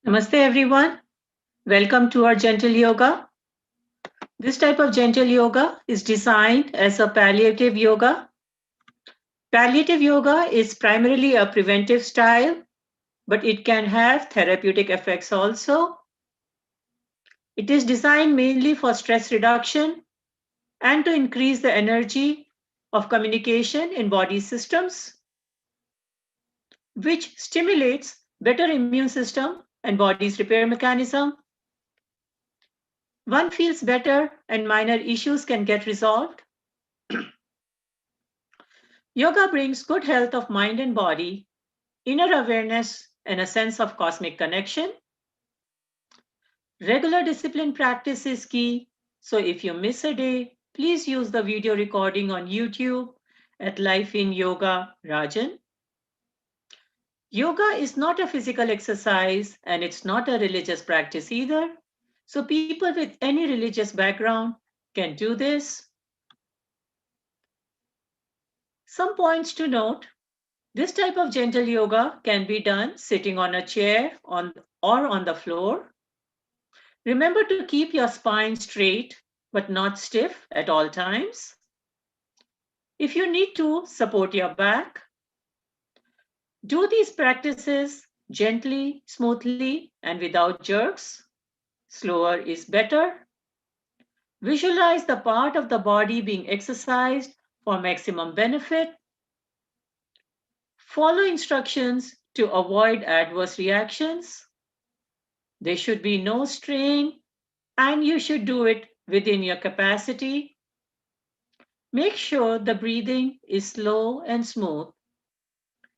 Namaste everyone. Welcome to our gentle yoga. This type of gentle yoga is designed as a palliative yoga. Palliative yoga is primarily a preventive style, but it can have therapeutic effects also. It is designed mainly for stress reduction and to increase the energy of communication in body systems, which stimulates better immune system and body's repair mechanism. One feels better and minor issues can get resolved. Yoga brings good health of mind and body, inner awareness, and a sense of cosmic connection. Regular discipline practice is key, so if you miss a day, please use the video recording on YouTube at Life in Yoga Rajan. Yoga is not a physical exercise and it's not a religious practice either. So people with any religious background can do this. Some points to note. This type of gentle yoga can be done sitting on a chair or on the floor. Remember to keep your spine straight but not stiff at all times. If you need to, support your back. Do these practices gently, smoothly, and without jerks. Slower is better. Visualize the part of the body being exercised for maximum benefit. Follow instructions to avoid adverse reactions. There should be no strain, and you should do it within your capacity. Make sure the breathing is slow and smooth.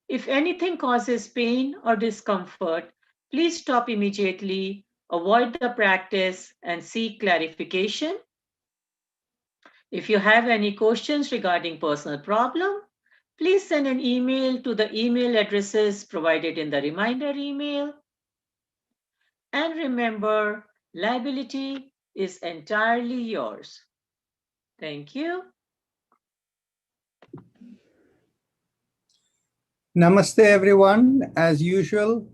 If anything causes pain or discomfort, please stop immediately, avoid the practice, and seek clarification. If you have any questions regarding personal problem, please send an email to the email addresses provided in the reminder email. And remember, liability is entirely yours. Thank you. Namaste everyone. As usual,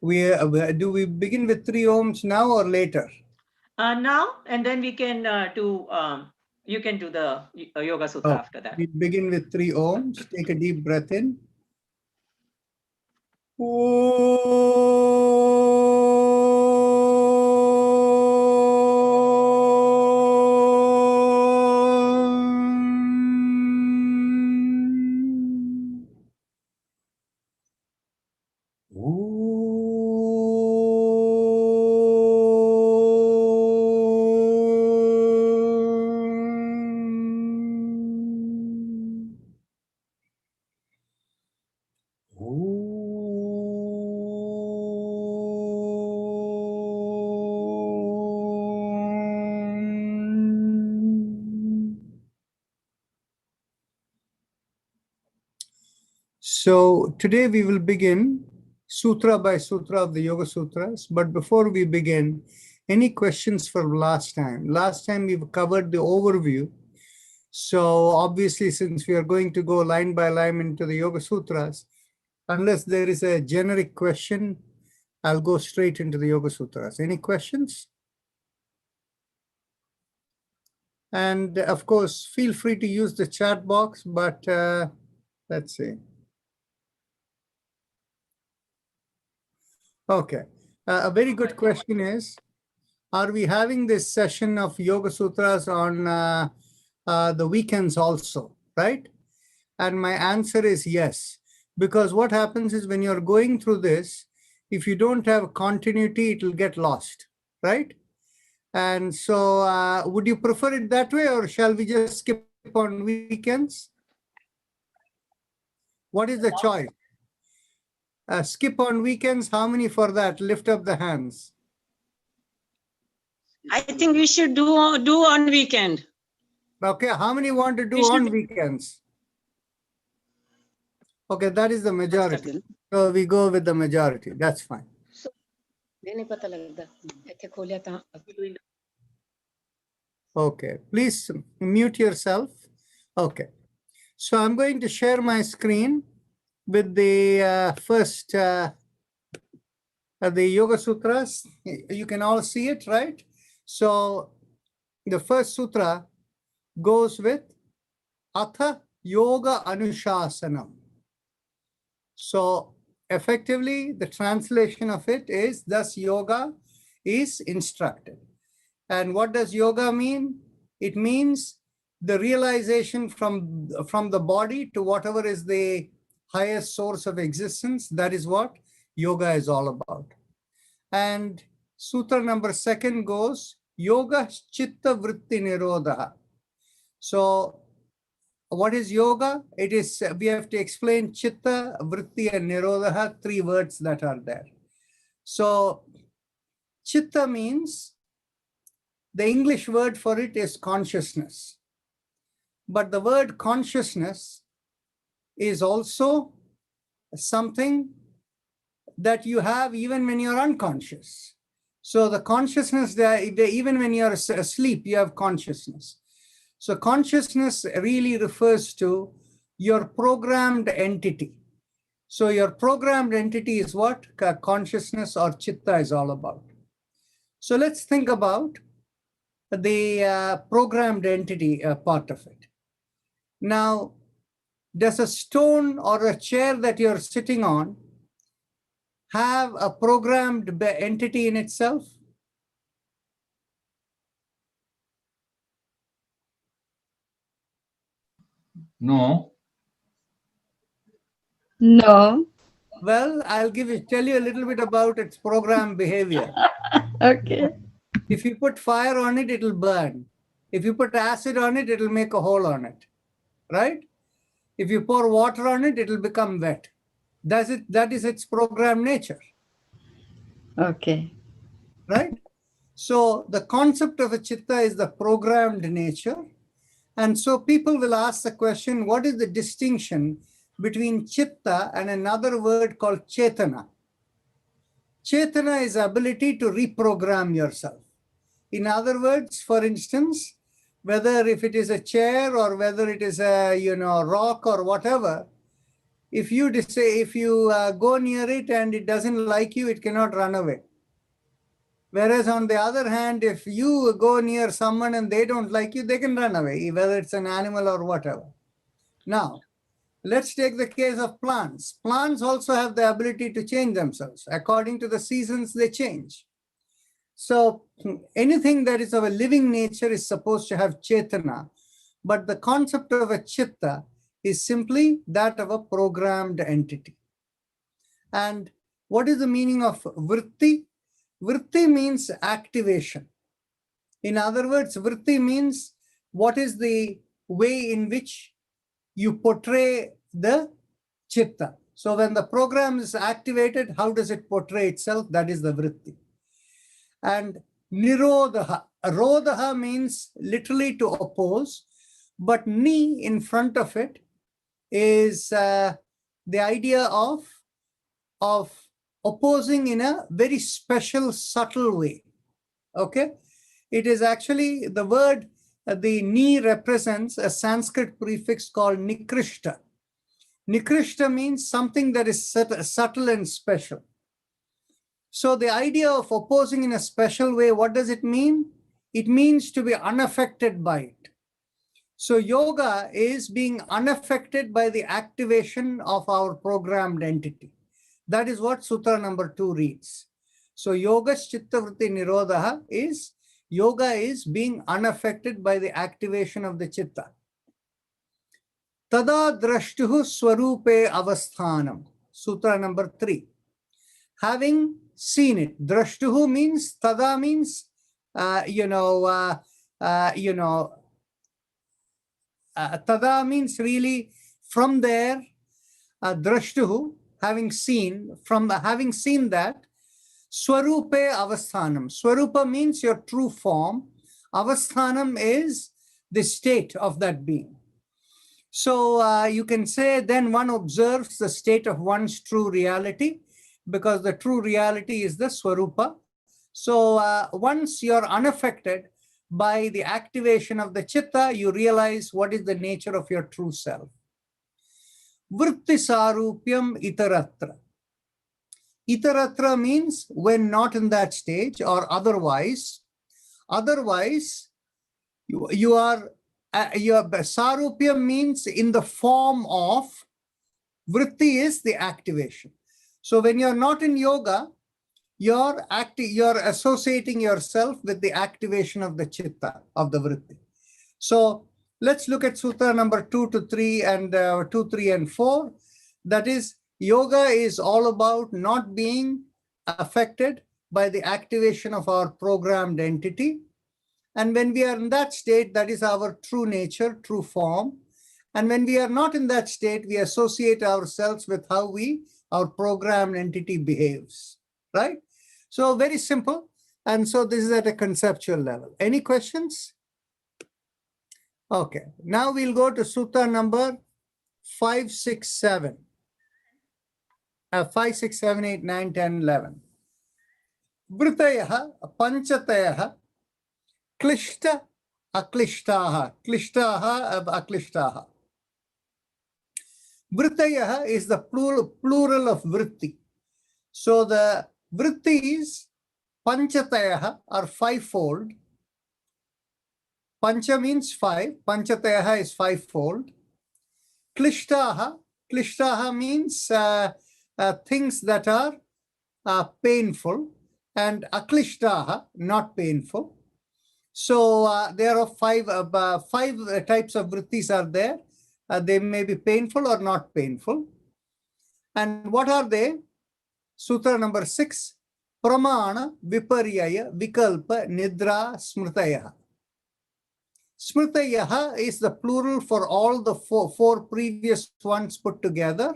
do we begin with 3 ohms now or later? Now, and then we can you can do the Yoga Sutra after that. We begin with 3 ohms. Take a deep breath in. So today we will begin sutra by sutra of the Yoga Sutras. But before we begin, any questions from last time? Last time we've covered the overview. So obviously, since we are going to go line by line into the Yoga Sutras, unless there is a generic question, I'll go straight into the Yoga Sutras. Any questions? And of course, feel free to use the chat box, but let's see. Okay. A very good question is, are we having this session of Yoga Sutras on the weekends also, right? And my answer is yes. Because what happens is when you're going through this, if you don't have continuity, it will get lost, right? And so would you prefer it that way, or shall we just skip on weekends? What is the choice? Skip on weekends, how many for that? Lift up the hands. I think we should do on weekend. Okay, how many want to do on weekends? Okay, that is the majority. So we go with the majority. That's fine. Okay, please mute yourself. Okay, so I'm going to share my screen with the first The Yoga Sutras, you can all see it, right? So the first sutra goes with Atha Yoga Anushasanam. So effectively, the translation of it is, thus yoga is instructed. And what does yoga mean? It means the realization from the body to whatever is the highest source of existence. That is what yoga is all about. And sutra number 2 goes, Yoga Chitta Vritti Nirodha. So what is yoga? It is, we have to explain Chitta, Vritti, and Nirodha, 3 words that are there. So Chitta means, the English word for it is consciousness. But the word consciousness is also something that you have even when you're unconscious. So the consciousness, even when you're asleep, you have consciousness. So consciousness really refers to your programmed entity. So your programmed entity is what consciousness or chitta is all about. So let's think about the programmed entity part of it. Now, does a stone or a chair that you're sitting on have a programmed entity in itself? No. No. Well, I'll tell you a little bit about its program behavior. Okay. If you put fire on it, it'll burn. If you put acid on it, it'll make a hole on it, right? If you pour water on it, it'll become wet. That is its program nature. Okay. Right? So the concept of a chitta is the programmed nature. And so people will ask the question, what is the distinction between chitta and another word called chetana? Chetana is the ability to reprogram yourself. In other words, for instance, whether if it is a chair or whether it is a rock or whatever, if you go near it and it doesn't like you, it cannot run away. Whereas on the other hand, if you go near someone and they don't like you, they can run away, whether it's an animal or whatever. Now, let's take the case of plants. Plants also have the ability to change themselves. According to the seasons, they change. So anything that is of a living nature is supposed to have chetana, but the concept of a chitta is simply that of a programmed entity. And what is the meaning of vritti? Vritti means activation. In other words, vritti means what is the way in which you portray the chitta. So when the program is activated, how does it portray itself? That is the vritti. And nirodha. Rodha means literally to oppose, but ni in front of it is the idea of opposing in a very special, subtle way. Okay? It is actually the word, the ni represents a Sanskrit prefix called nikrishta. Nikrishta means something that is subtle and special. So the idea of opposing in a special way, what does it mean? It means to be unaffected by it. So yoga is being unaffected by the activation of our programmed entity. That is what Sutra number 2 reads. So Yoga Chitta Vritti Nirodha is, yoga is being unaffected by the activation of the chitta. Tada drashtuhu swarupe avasthanam. Sutra number 3. Having seen it. Drashtuhu means, tada means, tada means really from there, drashtuhu, having seen that, swarupe avasthanam. Swarupa means your true form. Avasthanam is the state of that being. So you can say then one observes the state of one's true reality, because the true reality is the swarupa. So once you're unaffected by the activation of the chitta, you realize what is the nature of your true self. Vritti sarupyam itaratra. Itaratra means when not in that stage or otherwise. Otherwise, you are, your Sarupya means in the form of, Vritti is the activation. So when you're not in yoga, you're associating yourself with the activation of the chitta, of the vritti. So let's look at sutra number 2 to 3 and 2, 3, and 4. That is, yoga is all about not being affected by the activation of our programmed entity. And when we are in that state, that is our true nature, true form. And when we are not in that state, we associate ourselves with how our programmed entity behaves, right? So very simple. And so this is at a conceptual level. Any questions? Okay, now we'll go to sutta number 5, 6, 7. 5, 6, 7, 8, 9, 10, 11. Vritayah, panchatayah, klishta, aklishtaha, klishtaha, aklishtaha. Vritayah is the plural of vritti. So the vrittis, panchatayah, are fivefold. Pancha means 5. Panchatayah is fivefold. Klishtaha means things that are painful, and aklishtaha, not painful. So there are five types of vrittis are there. They may be painful or not painful. And what are they? Sutra number 6, pramana, viparyaya, vikalpa, nidra, smritaya. Smritaya is the plural for all the four previous ones put together.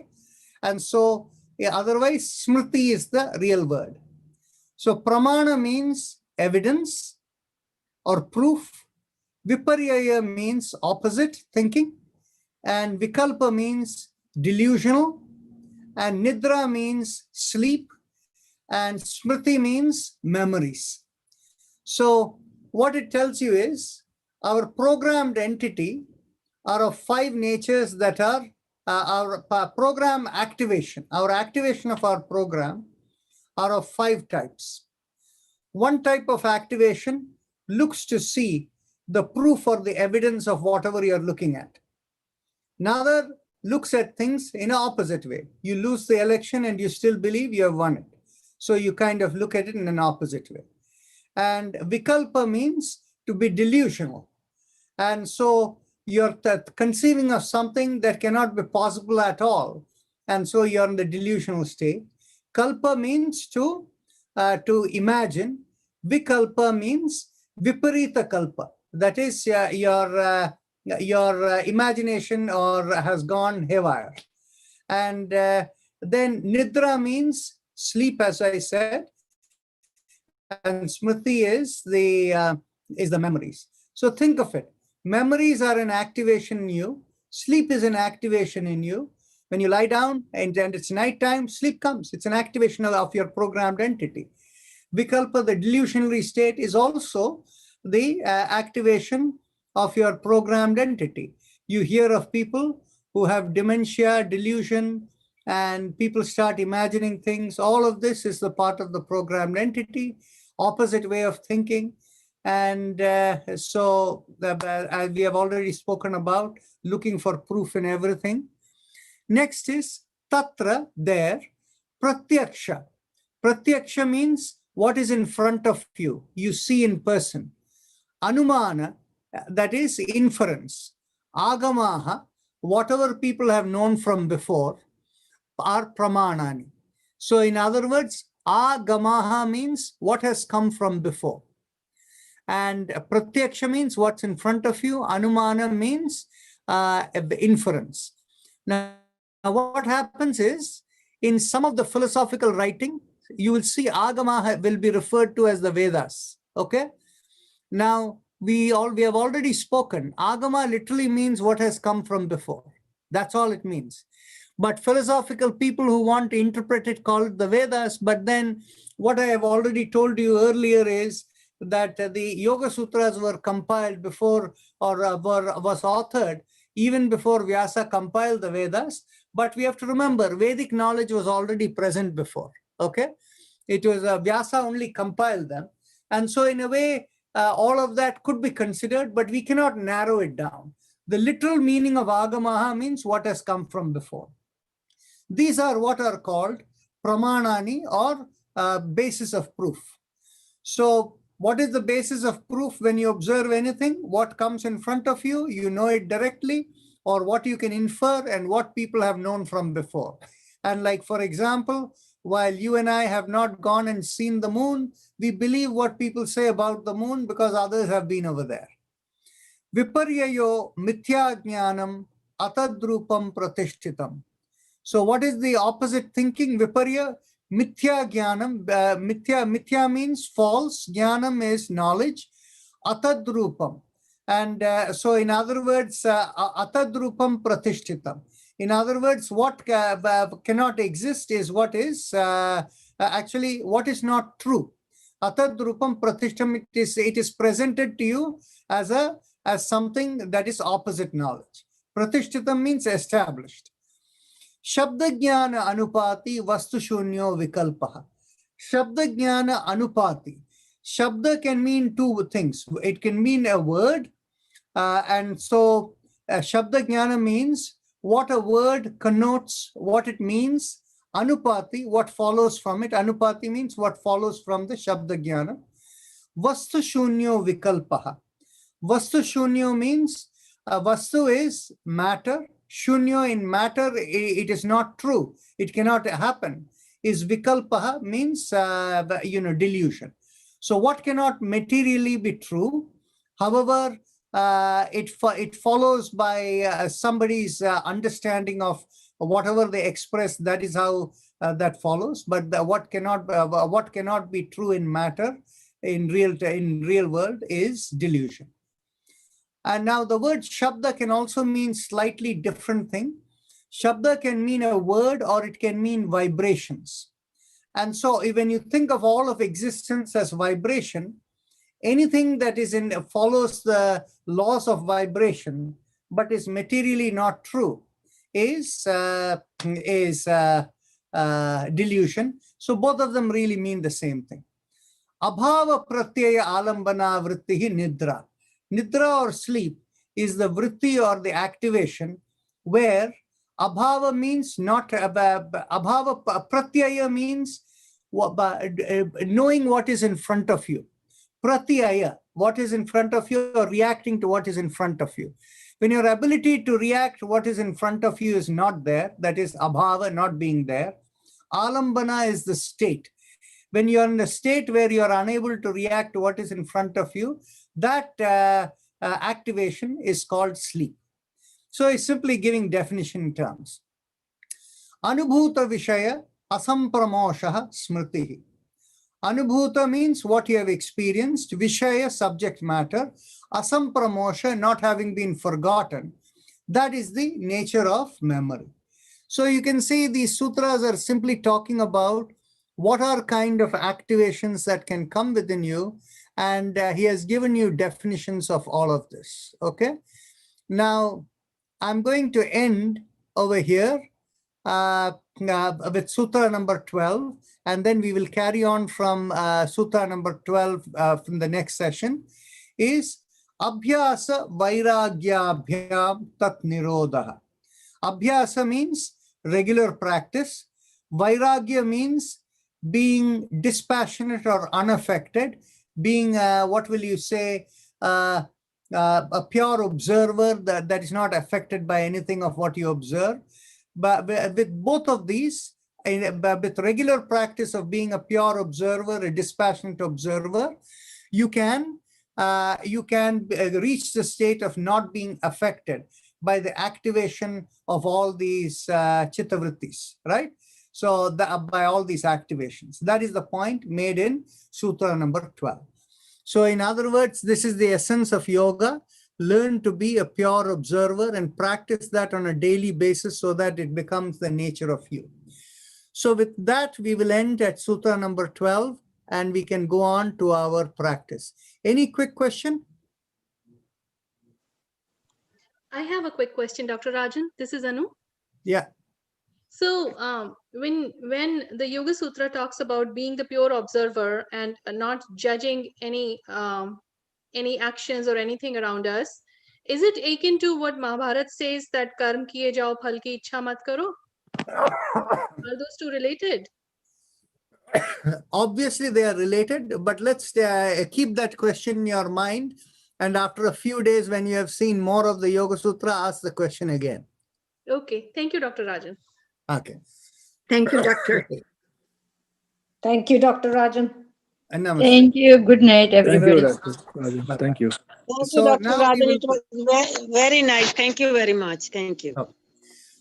And so otherwise, smriti is the real word. So pramana means evidence or proof. Viparyaya means opposite thinking. And vikalpa means delusional. And nidra means sleep. And smriti means memories. So what it tells you is, our programmed entity are of 5 natures that are our program activation. Our activation of our program are of 5 types. One type of activation looks to see the proof or the evidence of whatever you're looking at. Another looks at things in an opposite way. You lose the election and you still believe you have won it. So you kind of look at it in an opposite way. And vikalpa means to be delusional. And so you're conceiving of something that cannot be possible at all. And so you're in the delusional state. Kalpa means to imagine. Vikalpa means viparita kalpa. That is your imagination has gone haywire. And then nidra means sleep, as I said. And smriti is the memories. So think of it. Memories are an activation in you. Sleep is an activation in you. When you lie down and it's nighttime, sleep comes. It's an activation of your programmed entity. Vikalpa, the delusionary state, is also the activation of your programmed entity. You hear of people who have dementia, delusion, and people start imagining things. All of this is the part of the programmed entity, opposite way of thinking. And so we have already spoken about looking for proof in everything. Next is tatra, there. Pratyaksha. Pratyaksha means what is in front of you. You see in person. Anumana, that is inference. Agamaha, whatever people have known from before, are pramanani. So in other words, agamaha means what has come from before. And pratyaksha means what's in front of you. Anumana means inference. Now, what happens is, in some of the philosophical writing, you will see agama will be referred to as the Vedas. Okay. Now, we have already spoken. Agama literally means what has come from before. That's all it means. But philosophical people who want to interpret it call it the Vedas. But then what I have already told you earlier is that the Yoga Sutras were compiled before, or was authored even before Vyasa compiled the Vedas. But we have to remember, Vedic knowledge was already present before. Okay, it was Vyasa only compiled them, and so in a way, all of that could be considered, but we cannot narrow it down. The literal meaning of agamaha means what has come from before. These are what are called pramanani, or basis of proof. So what is the basis of proof? When you observe anything, what comes in front of you, you know it directly, or what you can infer and what people have known from before. And like, for example, while you and I have not gone and seen the moon, we believe what people say about the moon because others have been over there. Viparyayo mithya jnanam atadrupam pratishtitam. So what is the opposite thinking? Viparya, mithya jnanam. Mithya means false. Jnanam is knowledge. Atadrupam. And so in other words, atadrupam pratishtitam. In other words, what cannot exist is what is actually what is not true. Atadrupam pratishtam, it is presented to you as something that is opposite knowledge. Pratishtitam means established. Shabda jnana anupati vastu shunyo vikalpaha. Shabda jnana anupati. Shabda can mean two things. It can mean a word, and so Shabda jnana means what a word connotes, what it means. Anupati, what follows from it. Anupati means what follows from the Shabda jnana. Vastu shunyo vikalpaha. Vastu shunyo means vastu is matter. Shunyo in matter, it is not true. It cannot happen. Is vikalpaha means delusion. So what cannot materially be true? However, it follows by somebody's understanding of whatever they express. That is how that follows. But what cannot be true in matter in real world is delusion. And now the word shabda can also mean slightly different thing. Shabda can mean a word, or it can mean vibrations. And so when you think of all of existence as vibration, anything that is follows the laws of vibration but is materially not true is delusion. So both of them really mean the same thing. Abhava pratyaya alambana vrittihi nidra. Nidra or sleep is the vritti or the activation where abhava means not, abhava pratyaya means knowing what is in front of you. Pratyaya, what is in front of you, or reacting to what is in front of you. When your ability to react to what is in front of you is not there, that is abhava, not being there. Alambana is the state. When you're in a state where you're unable to react to what is in front of you, that activation is called sleep. So it's simply giving definition terms. Anubhuta vishaya asampramoshaha smritihi. Anubhuta means what you have experienced. Vishaya, subject matter. Asampramosha, not having been forgotten. That is the nature of memory. So you can see these sutras are simply talking about what are kind of activations that can come within you, and he has given you definitions of all of this. Okay, now I'm going to end over here with sutra number 12, and then we will carry on from sutra number 12 from the next session. Is abhyasa vairagyabhyam tat nirodha. Abhyasa means regular practice. Vairagya means being dispassionate or unaffected, being, what will you say, a pure observer that is not affected by anything of what you observe. But with both of these, with regular practice of being a pure observer, a dispassionate observer, you can reach the state of not being affected by the activation of all these chittavrittis, right? So by all these activations, that is the point made in sutra number 12. So in other words, this is the essence of yoga. Learn to be a pure observer and practice that on a daily basis so that it becomes the nature of you. So with that, we will end at sutra number 12 and we can go on to our practice. Any quick question? I have a quick question, Dr. Rajan. This is Anu. Yeah. So when the Yoga Sutra talks about being the pure observer and not judging any actions or anything around us, is it akin to what Mahabharat says that karm kiye jao phal ki ichha mat karo? Are those two related? Obviously, they are related, but let's keep that question in your mind. And after a few days, when you have seen more of the Yoga Sutra, ask the question again. Okay. Thank you, Dr. Rajan. Okay. Thank you, Doctor. Okay. Thank you, Dr. Rajan. And namaste. Thank you. Good night, Thank you, everybody. Dr. Rajan. Thank you. Thank So you, Dr. now we Rajan. will- It was very nice. Thank you very much. Thank you.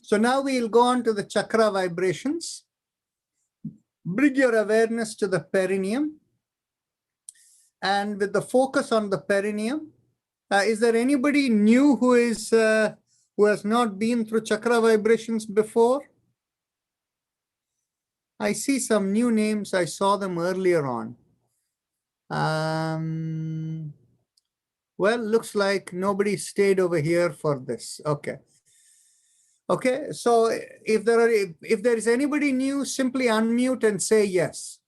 So now we'll go on to the chakra vibrations. Bring your awareness to the perineum. And with the focus on the perineum, is there anybody new who has not been through chakra vibrations before? I see some new names. I saw them earlier on. Well, looks like nobody stayed over here for this. Okay. Okay, so if there is anybody new, simply unmute and say yes.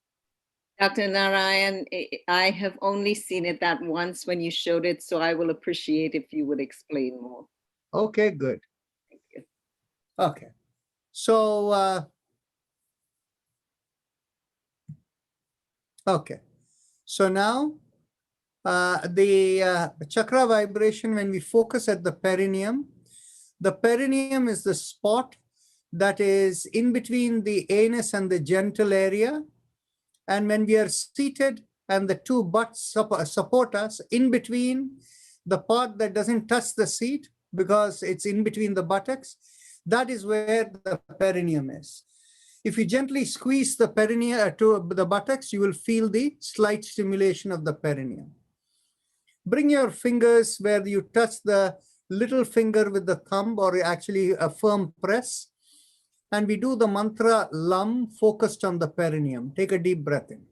Dr. Narayan, I have only seen it that once when you showed it, so I will appreciate if you would explain more. Okay, good. Thank you. Okay, so okay, so now the chakra vibration, when we focus at the perineum is the spot that is in between the anus and the genital area. And when we are seated and the two butts support us, in between the part that doesn't touch the seat because it's in between the buttocks, that is where the perineum is. If you gently squeeze the perineum to the buttocks, you will feel the slight stimulation of the perineum. Bring your fingers where you touch the little finger with the thumb, or actually a firm press. And we do the mantra LAM focused on the perineum. Take a deep breath in.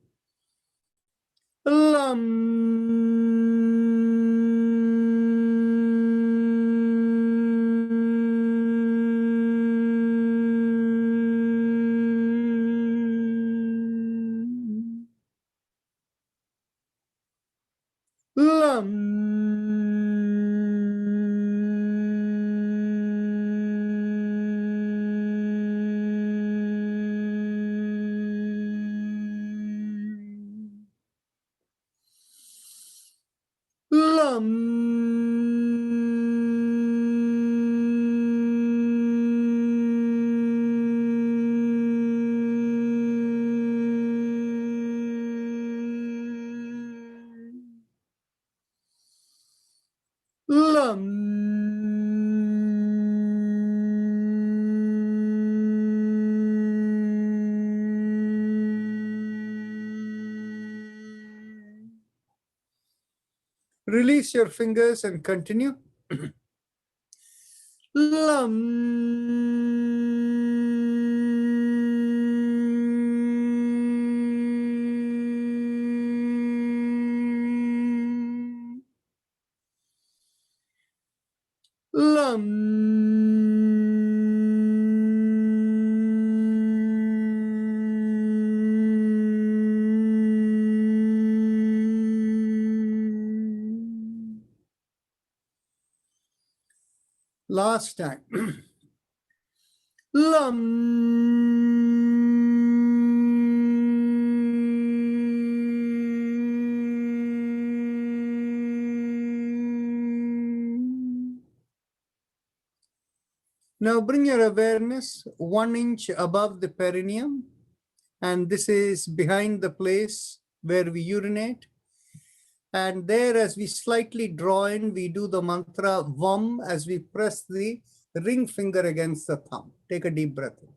Release your fingers and continue. Last time. Now bring your awareness 1 inch above the perineum, and this is behind the place where we urinate. And there, as we slightly draw in, we do the mantra VAM as we press the ring finger against the thumb. Take a deep breath in.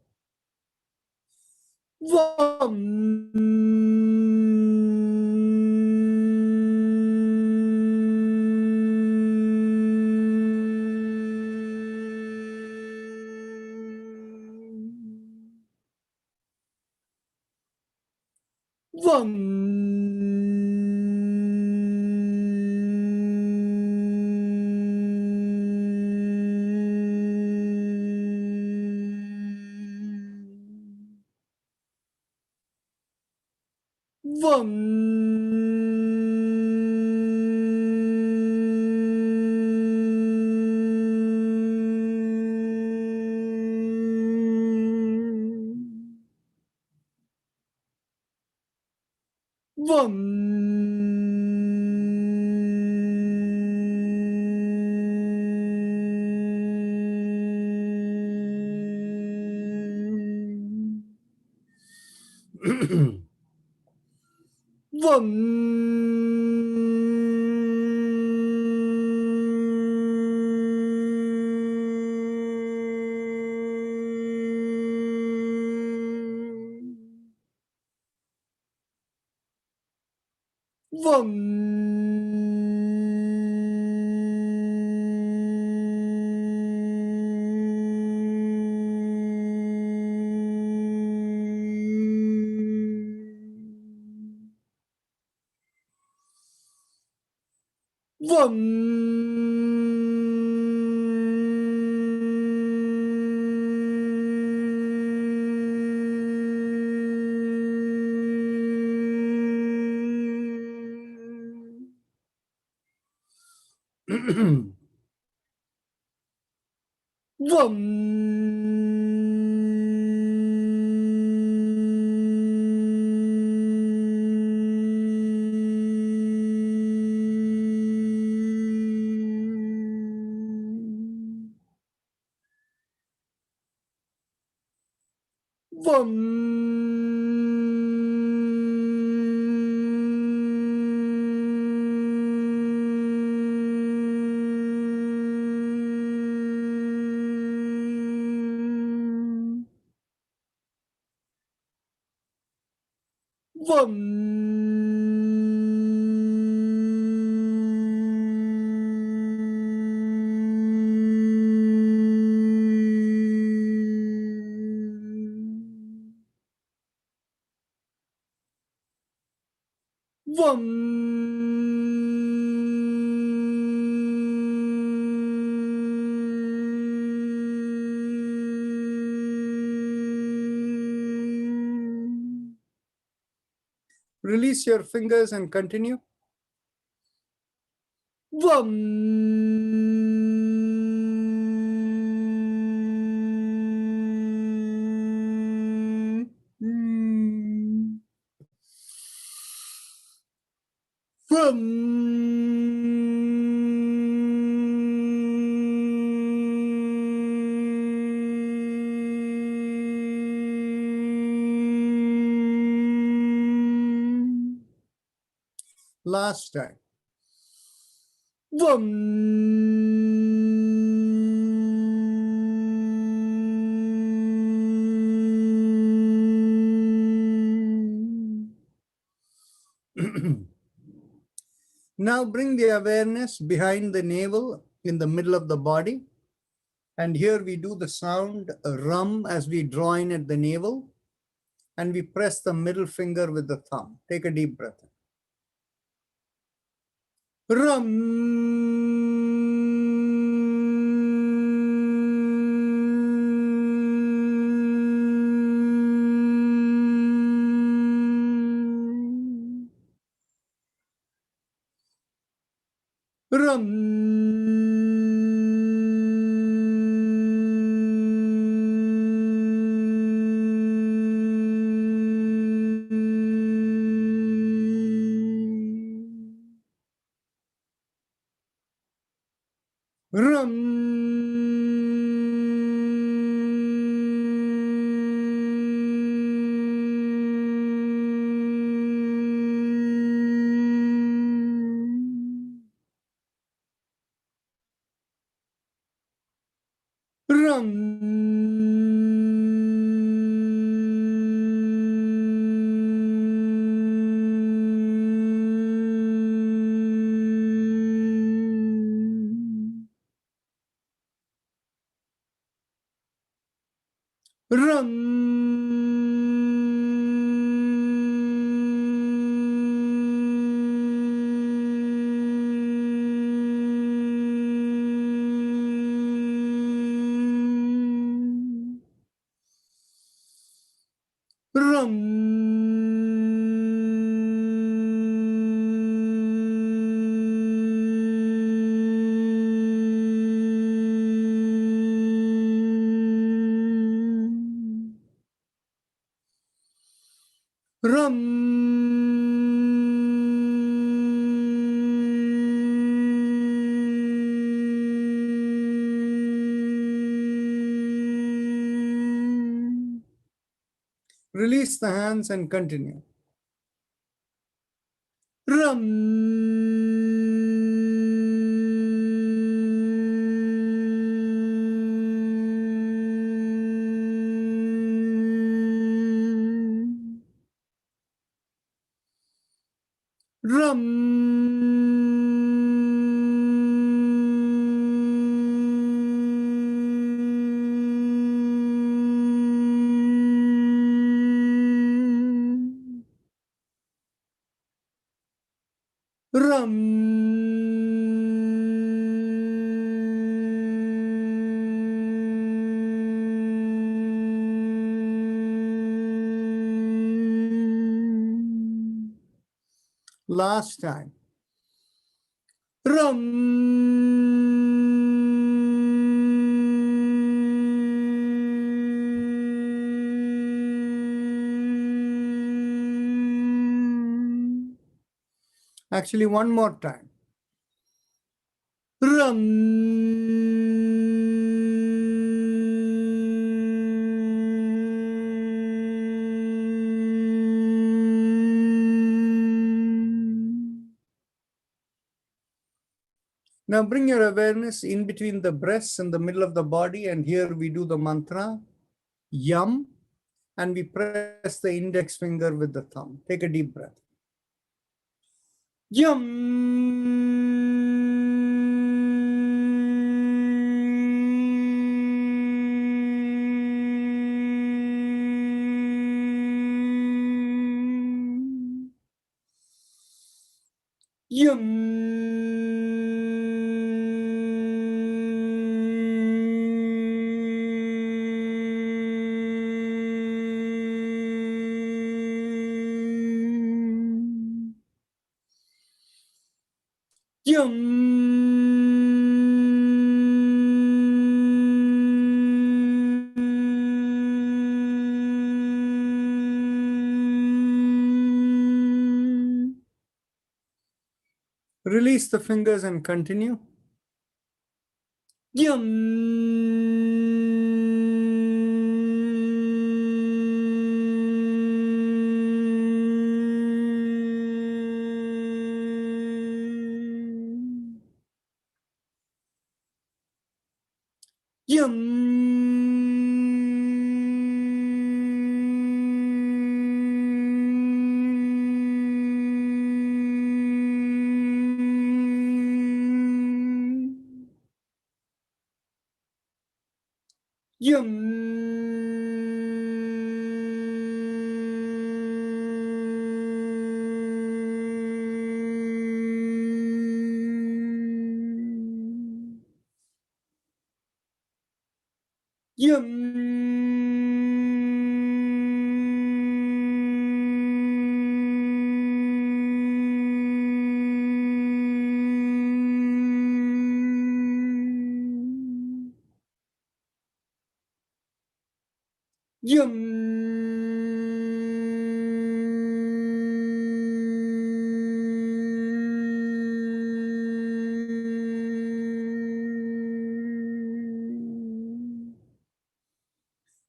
Release your fingers and continue. Last time. Now bring the awareness behind the navel in the middle of the body. And here we do the sound rum as we draw in at the navel. And we press the middle finger with the thumb. Take a deep breath. Ram. Release the hands and continue. Ram. Ram. Ram. Last time. Ram. Actually, one more time. Ram. Now bring your awareness in between the breasts and the middle of the body, and here we do the mantra, Yam, and we press the index finger with the thumb. Take a deep breath. Yum. Release the fingers and continue.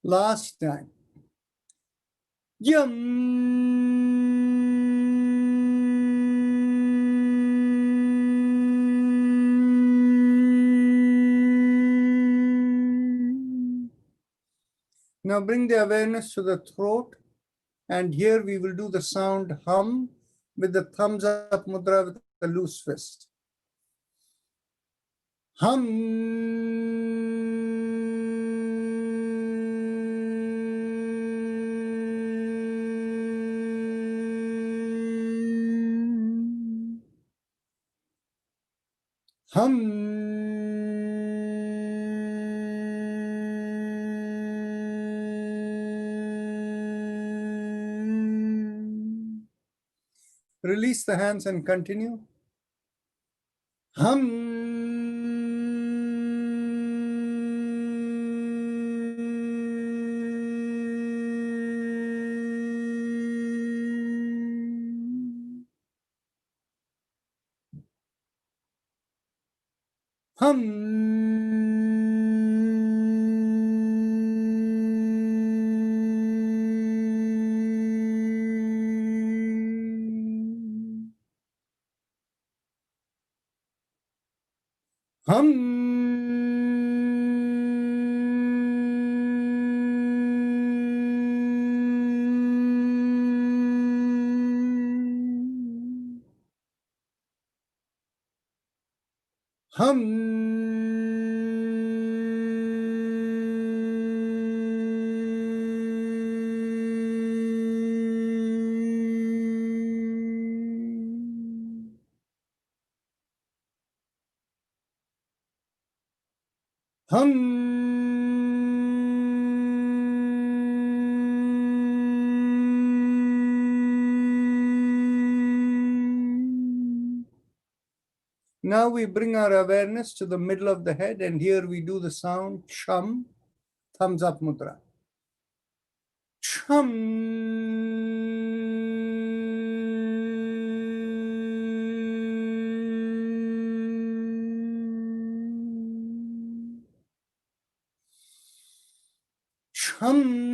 Last time. Now bring the awareness to the throat, and here we will do the sound hum with the thumbs up mudra with the loose fist. Release the hands and continue. Now we bring our awareness to the middle of the head, and here we do the sound chum, thumbs up mudra. Chum. Chum.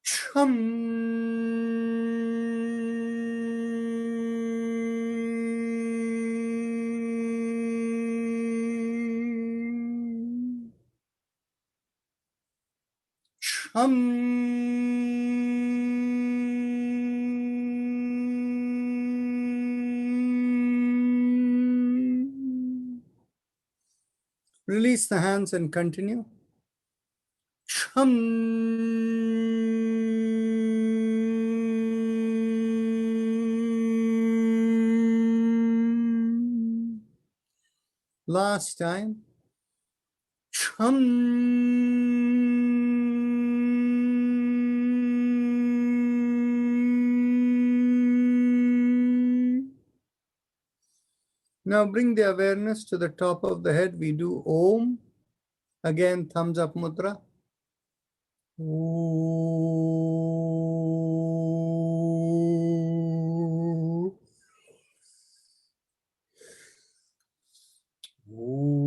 Chum. Release the hands and continue. Last time. Now bring the awareness to the top of the head. We do Om. Again, thumbs up mudra. Ooh. Om.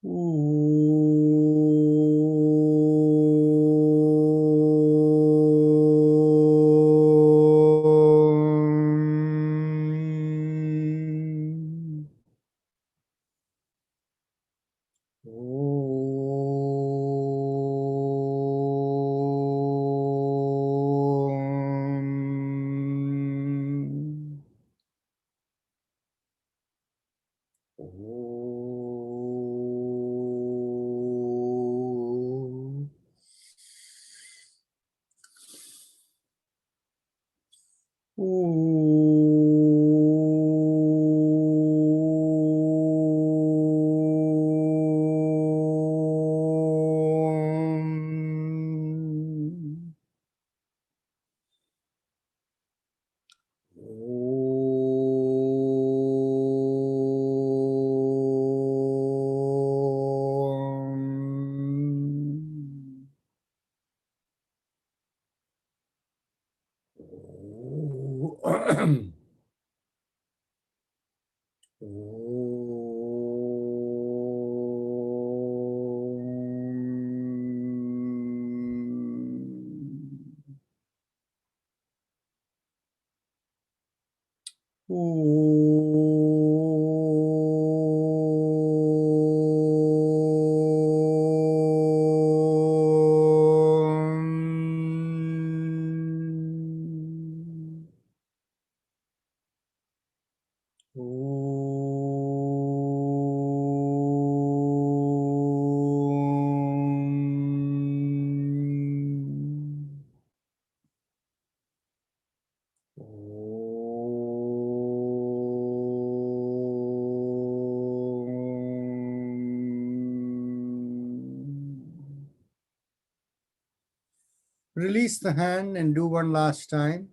Om. Om. Om. Om. Om. Release the hand and do one last time.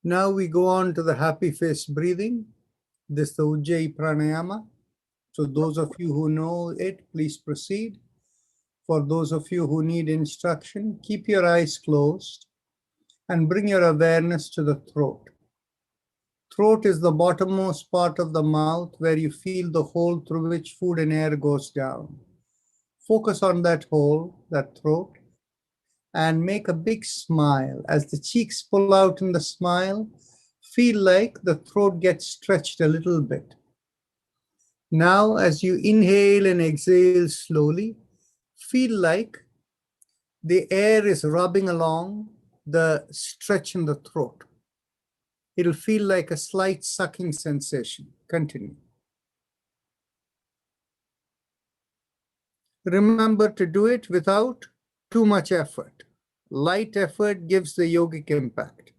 Now we go on to the happy face breathing. This is the Ujjayi Pranayama. So those of you who know it, please proceed. For those of you who need instruction, keep your eyes closed and bring your awareness to the throat. Throat is the bottommost part of the mouth where you feel the hole through which food and air goes down. Focus on that hole, that throat, and make a big smile. As the cheeks pull out in the smile, feel like the throat gets stretched a little bit. Now, as you inhale and exhale slowly, feel like the air is rubbing along the stretch in the throat. It'll feel like a slight sucking sensation. Continue. Remember to do it without too much effort. Light effort gives the yogic impact.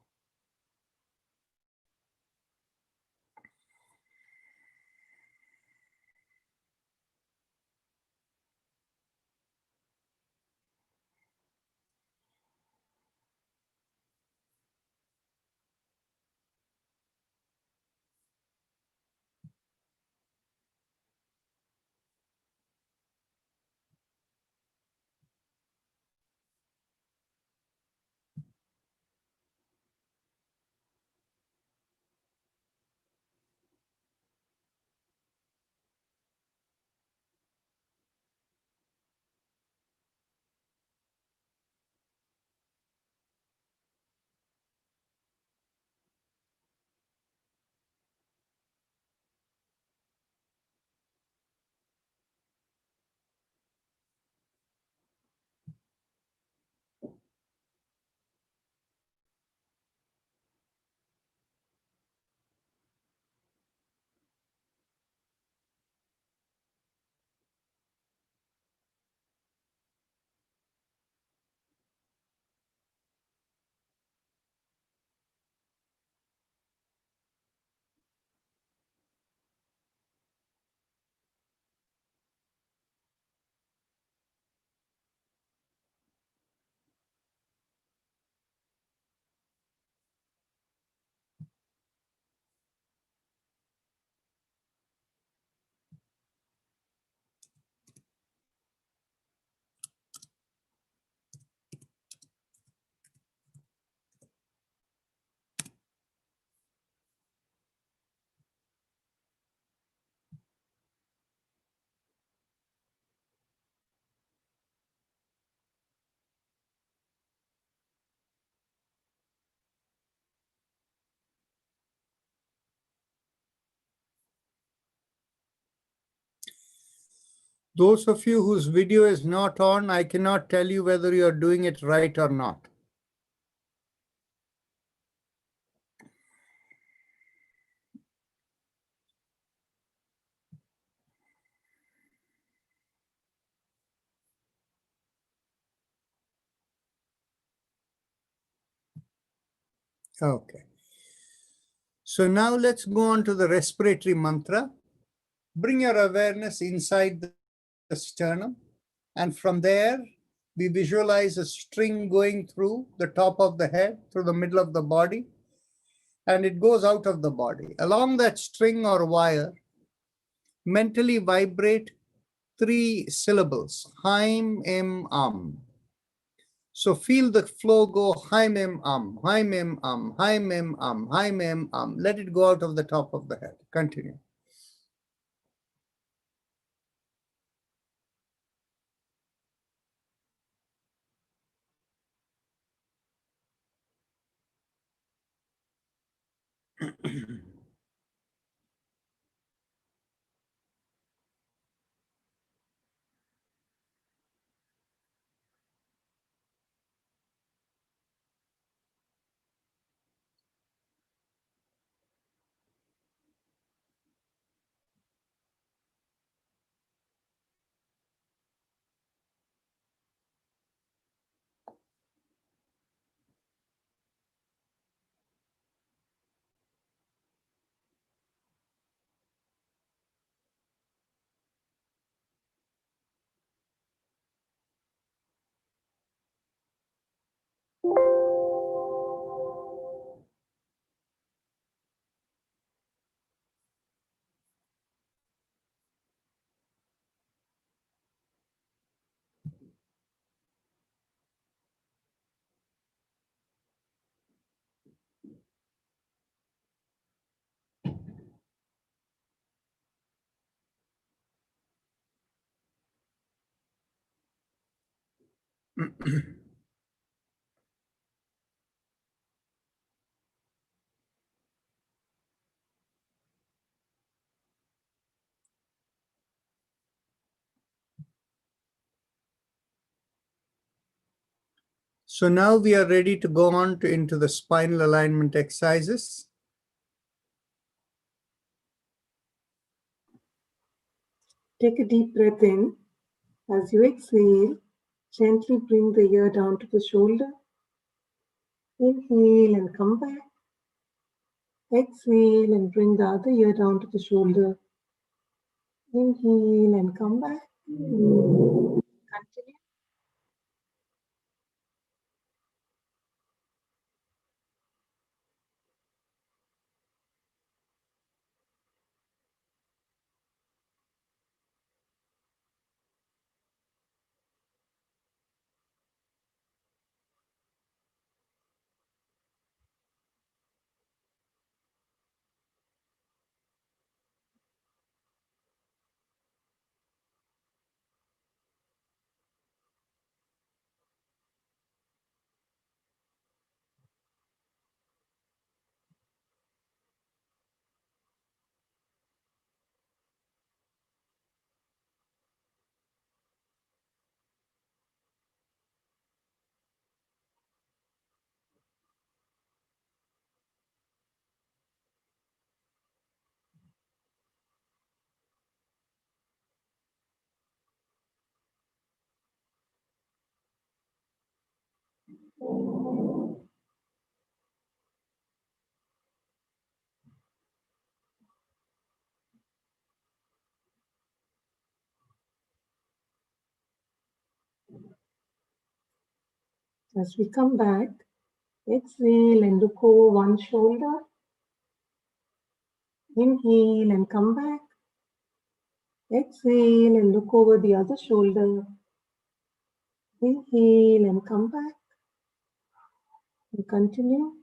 Those of you whose video is not on, I cannot tell you whether you're doing it right or not. Okay. So now let's go on to the respiratory mantra. Bring your awareness inside the sternum, and from there, we visualize a string going through the top of the head, through the middle of the body, and it goes out of the body. Along that string or wire, mentally vibrate 3 syllables, Haim, Em, So feel the flow go Haim, Em, Haim, Em, Haim, Em, Haim, Em, Let it go out of the top of the head. Continue. So now we are ready to go on into the spinal alignment exercises. Take a deep breath in. As you exhale, gently bring the ear down to the shoulder. Inhale and come back. Exhale and bring the other ear down to the shoulder. Inhale and come back. Continue. As we come back, exhale and look over one shoulder. Inhale and come back. Exhale and look over the other shoulder. Inhale and come back. And continue.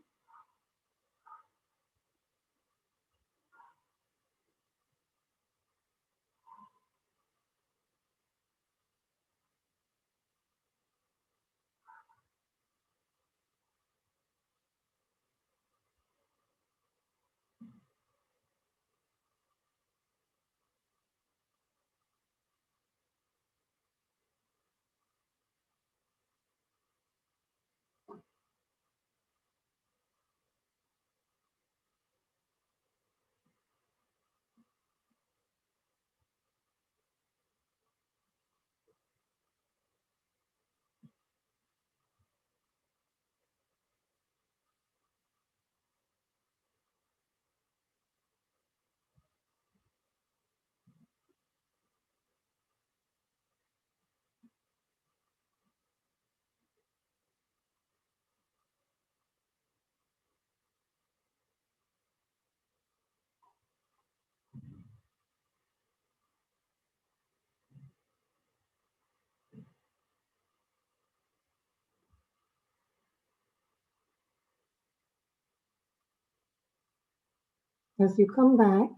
As you come back,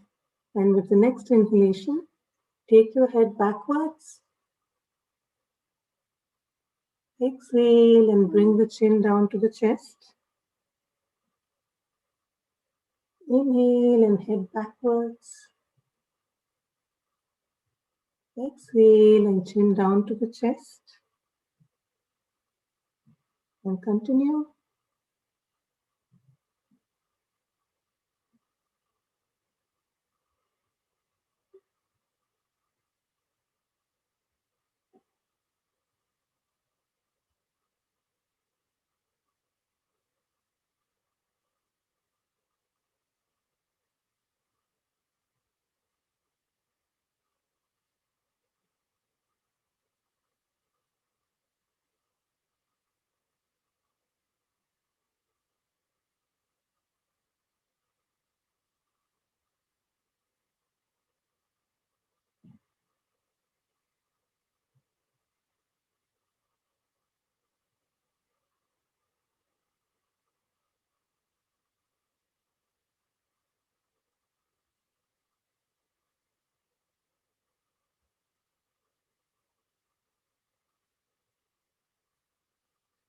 and with the next inhalation, take your head backwards. Exhale and bring the chin down to the chest. Inhale and head backwards. Exhale and chin down to the chest. And continue.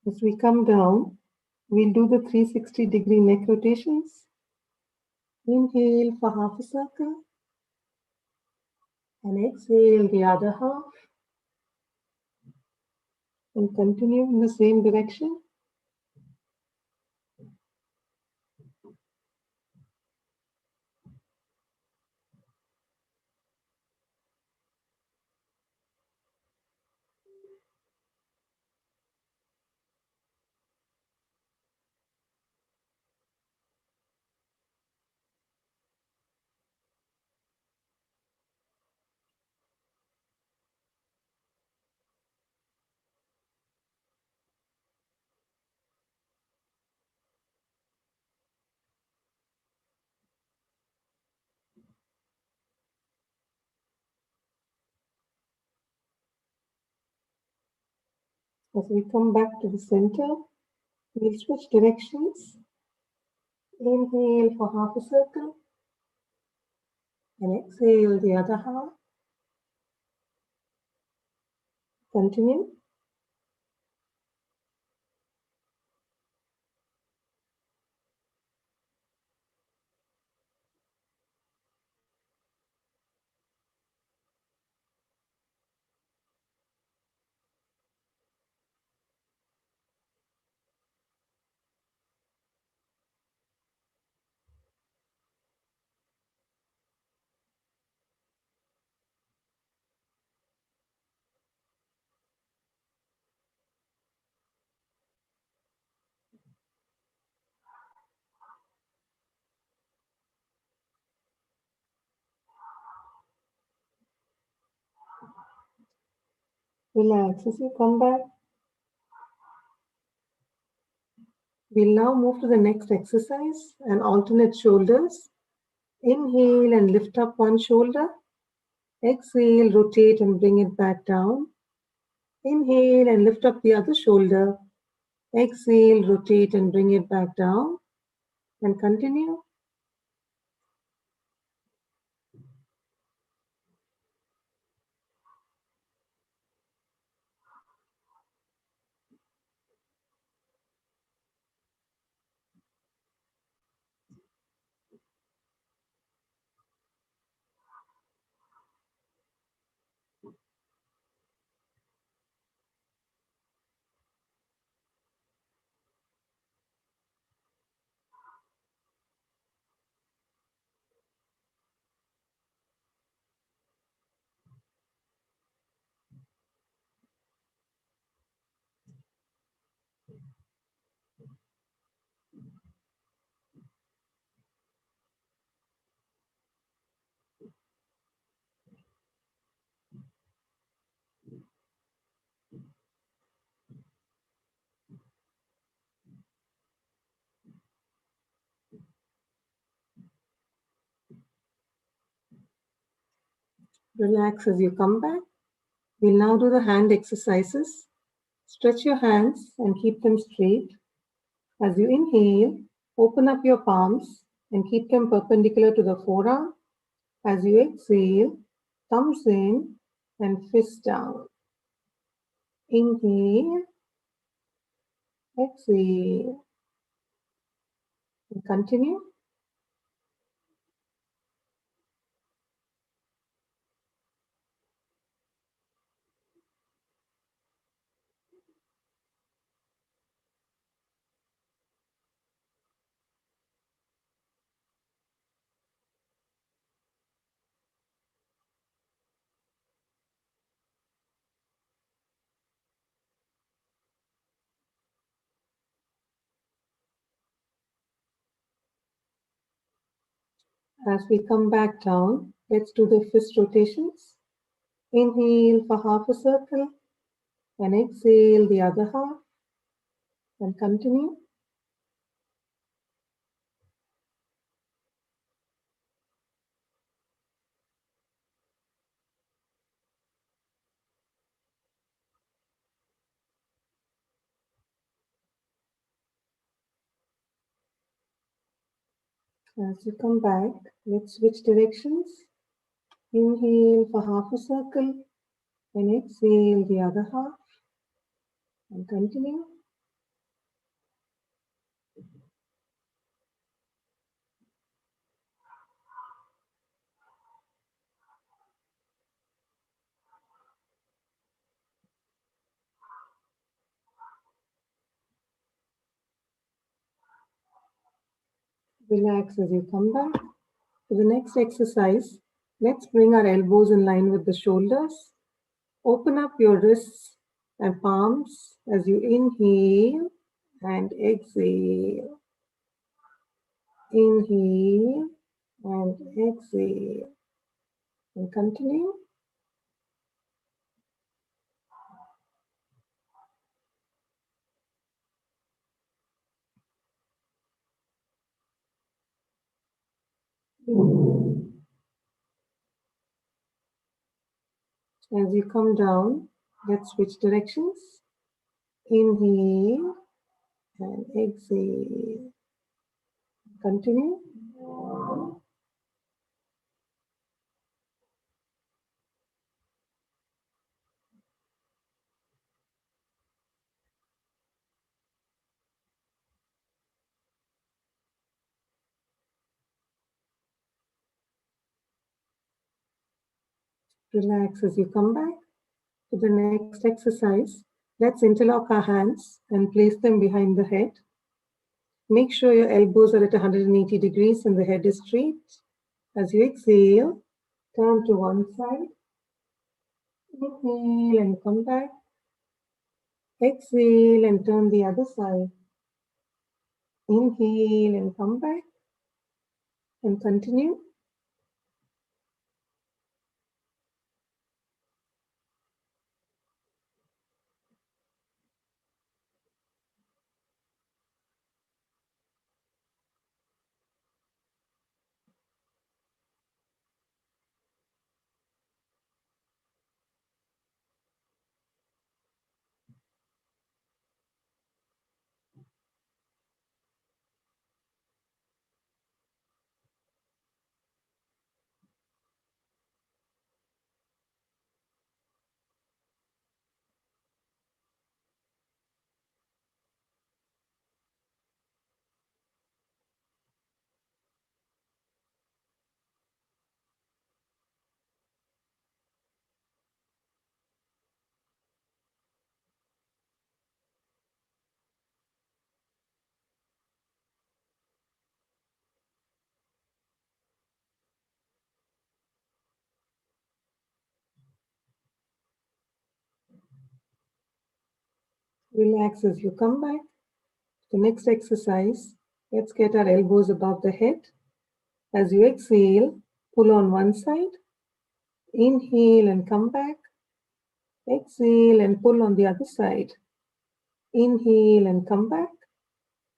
As we come down, we'll do the 360-degree neck rotations. Inhale for half a circle. And exhale the other half. And continue in the same direction. As we come back to the center, we'll switch directions. Inhale for half a circle. And exhale the other half. Continue. Relax as you come back. We'll now move to the next exercise and alternate shoulders. Inhale and lift up one shoulder. Exhale, rotate and bring it back down. Inhale and lift up the other shoulder. Exhale, rotate and bring it back down. And continue. Relax as you come back. We'll now do the hand exercises. Stretch your hands and keep them straight. As you inhale, open up your palms and keep them perpendicular to the forearm. As you exhale, thumbs in and fists down. Inhale, exhale, and continue. As we come back down, let's do the fist rotations. Inhale for half a circle and exhale the other half and continue. As you come back, let's switch directions. Inhale for half a circle and exhale the other half and continue. Relax as you come back. For the next exercise, let's bring our elbows in line with the shoulders. Open up your wrists and palms as you inhale and exhale. Inhale and exhale. And continue. As you come down, let's switch directions. Inhale and exhale. Continue. Relax as you come back. To the next exercise, let's interlock our hands and place them behind the head. Make sure your elbows are at 180 degrees and the head is straight. As you exhale, turn to one side. Inhale and come back. Exhale and turn the other side. Inhale and come back. And continue. Relax as you come back. The next exercise, let's get our elbows above the head. As you exhale, pull on one side. Inhale and come back. Exhale and pull on the other side. Inhale and come back.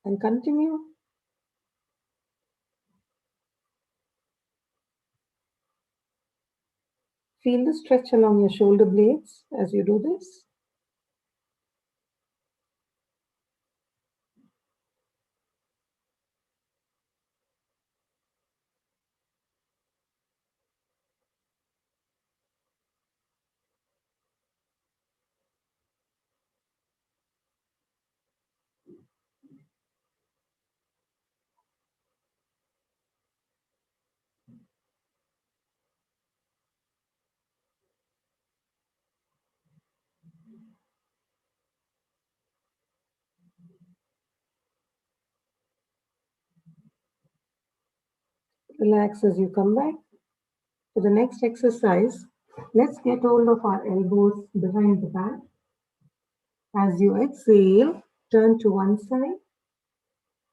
And continue. Feel the stretch along your shoulder blades as you do this. Relax as you come back. For the next exercise, let's get hold of our elbows behind the back. As you exhale, turn to one side.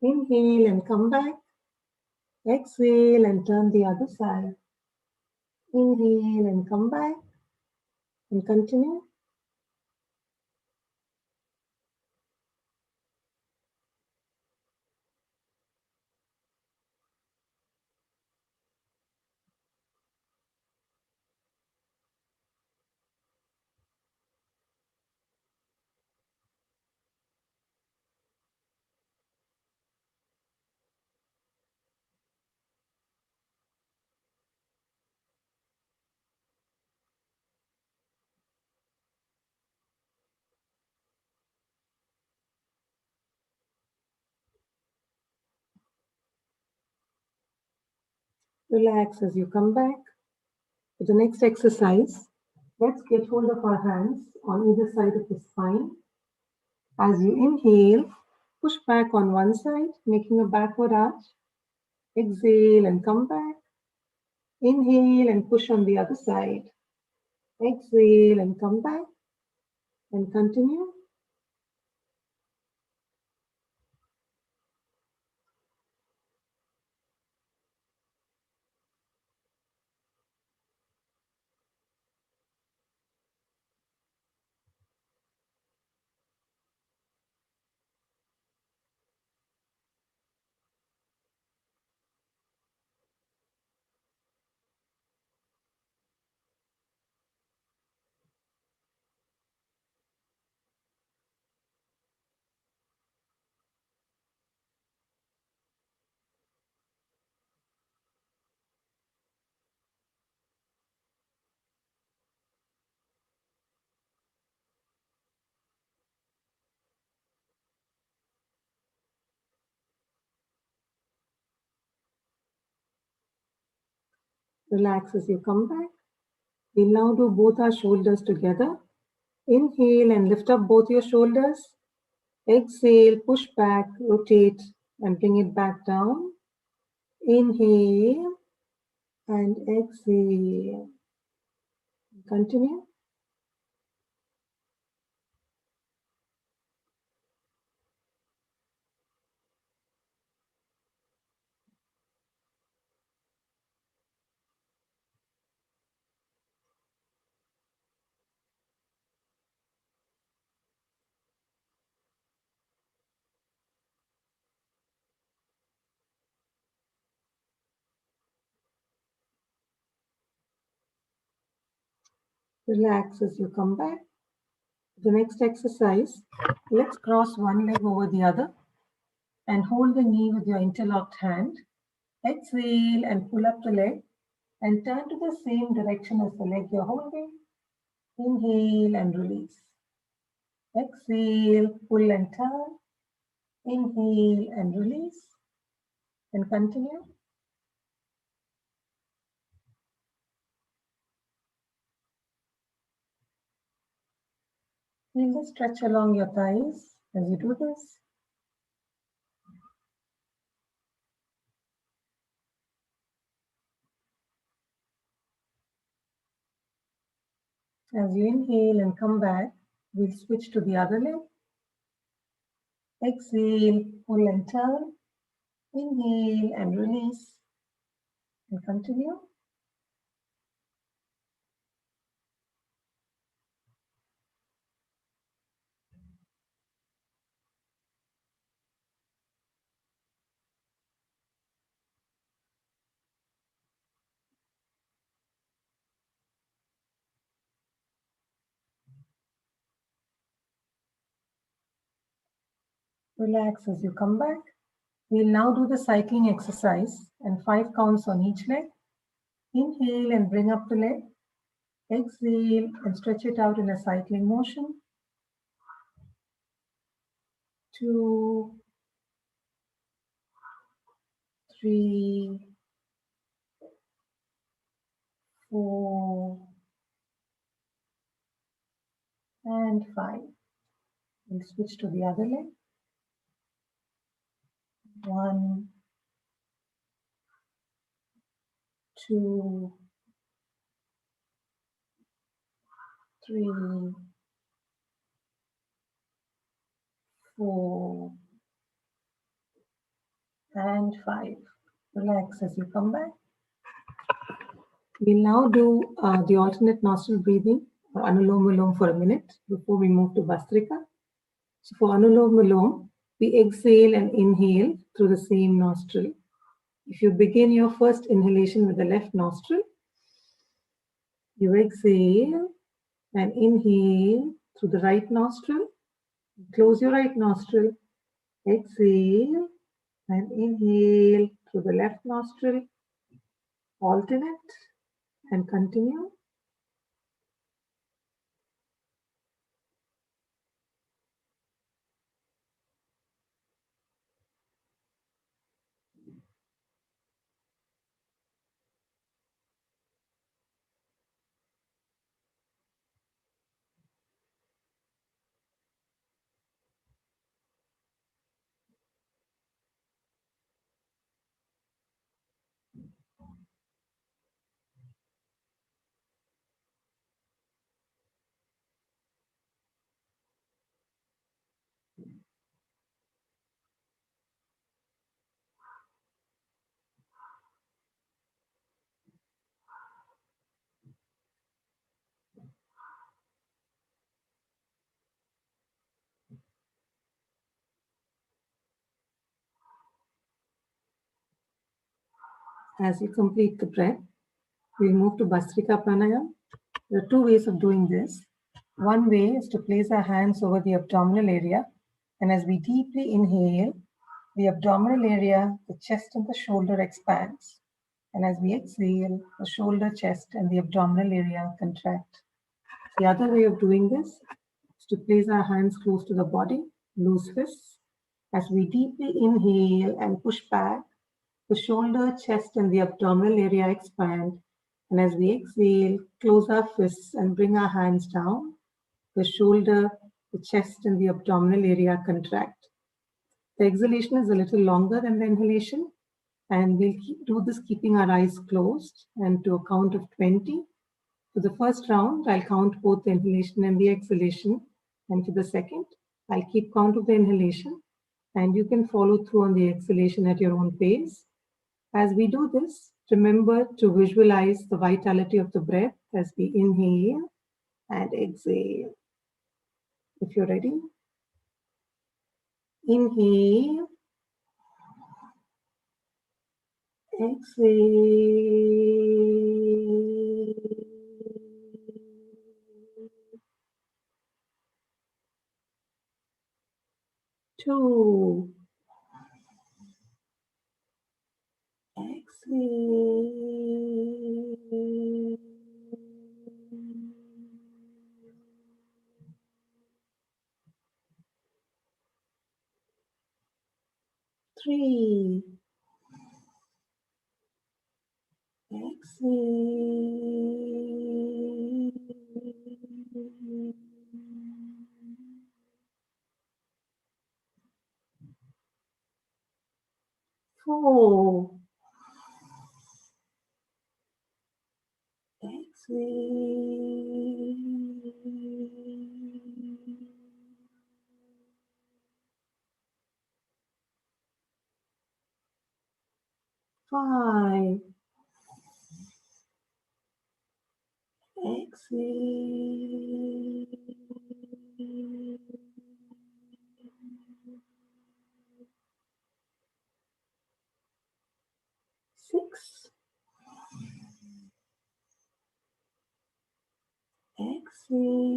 Inhale and come back. Exhale and turn the other side. Inhale and come back. And continue. Relax as you come back. For the next exercise, let's get hold of our hands on either side of the spine. As you inhale, push back on one side, making a backward arch. Exhale and come back. Inhale and push on the other side. Exhale and come back and continue. Relax as you come back. We'll now do both our shoulders together. Inhale and lift up both your shoulders. Exhale, push back, rotate, and bring it back down. Inhale and exhale. Continue. Relax as you come back. The next exercise, let's cross one leg over the other and hold the knee with your interlocked hand. Exhale and pull up the leg and turn to the same direction as the leg you're holding. Inhale and release. Exhale, pull and turn. Inhale and release. And continue. Feel the stretch along your thighs as you do this. As you inhale and come back, we'll switch to the other leg. Exhale, pull and turn. Inhale and release. And continue. Relax as you come back. We'll now do the cycling exercise and 5 counts on each leg. Inhale and bring up the leg. Exhale and stretch it out in a cycling motion. 2, 3, 4, and 5. We'll switch to the other leg. 1, 2, 3, 4, and 5. Relax as you come back. We'll now do the alternate nostril breathing, or Anulom Vilom, for a minute before we move to Bastrika. So for Anulom Vilom, we exhale and inhale through the same nostril. If you begin your first inhalation with the left nostril, you exhale and inhale through the right nostril. Close your right nostril. Exhale and inhale through the left nostril. Alternate and continue. as you complete the breath. We'll move to Bhastrika Pranayam. There are two ways of doing this. One way is to place our hands over the abdominal area, and as we deeply inhale, the abdominal area, the chest and the shoulder expands. And as we exhale, the shoulder, chest, and the abdominal area contract. The other way of doing this is to place our hands close to the body, loose fists. As we deeply inhale and push back, the shoulder, chest, and the abdominal area expand. And as we exhale, close our fists and bring our hands down. The shoulder, the chest, and the abdominal area contract. The exhalation is a little longer than the inhalation, and we'll do this keeping our eyes closed and to a count of 20. For the first round, I'll count both the inhalation and the exhalation. And for the second, I'll keep count of the inhalation, and you can follow through on the exhalation at your own pace. As we do this, remember to visualize the vitality of the breath as we inhale and exhale. If you're ready, inhale, exhale. 2. Exhale. 3. Exhale. 4. Exhale. 5. Exhale. 6. Exhale.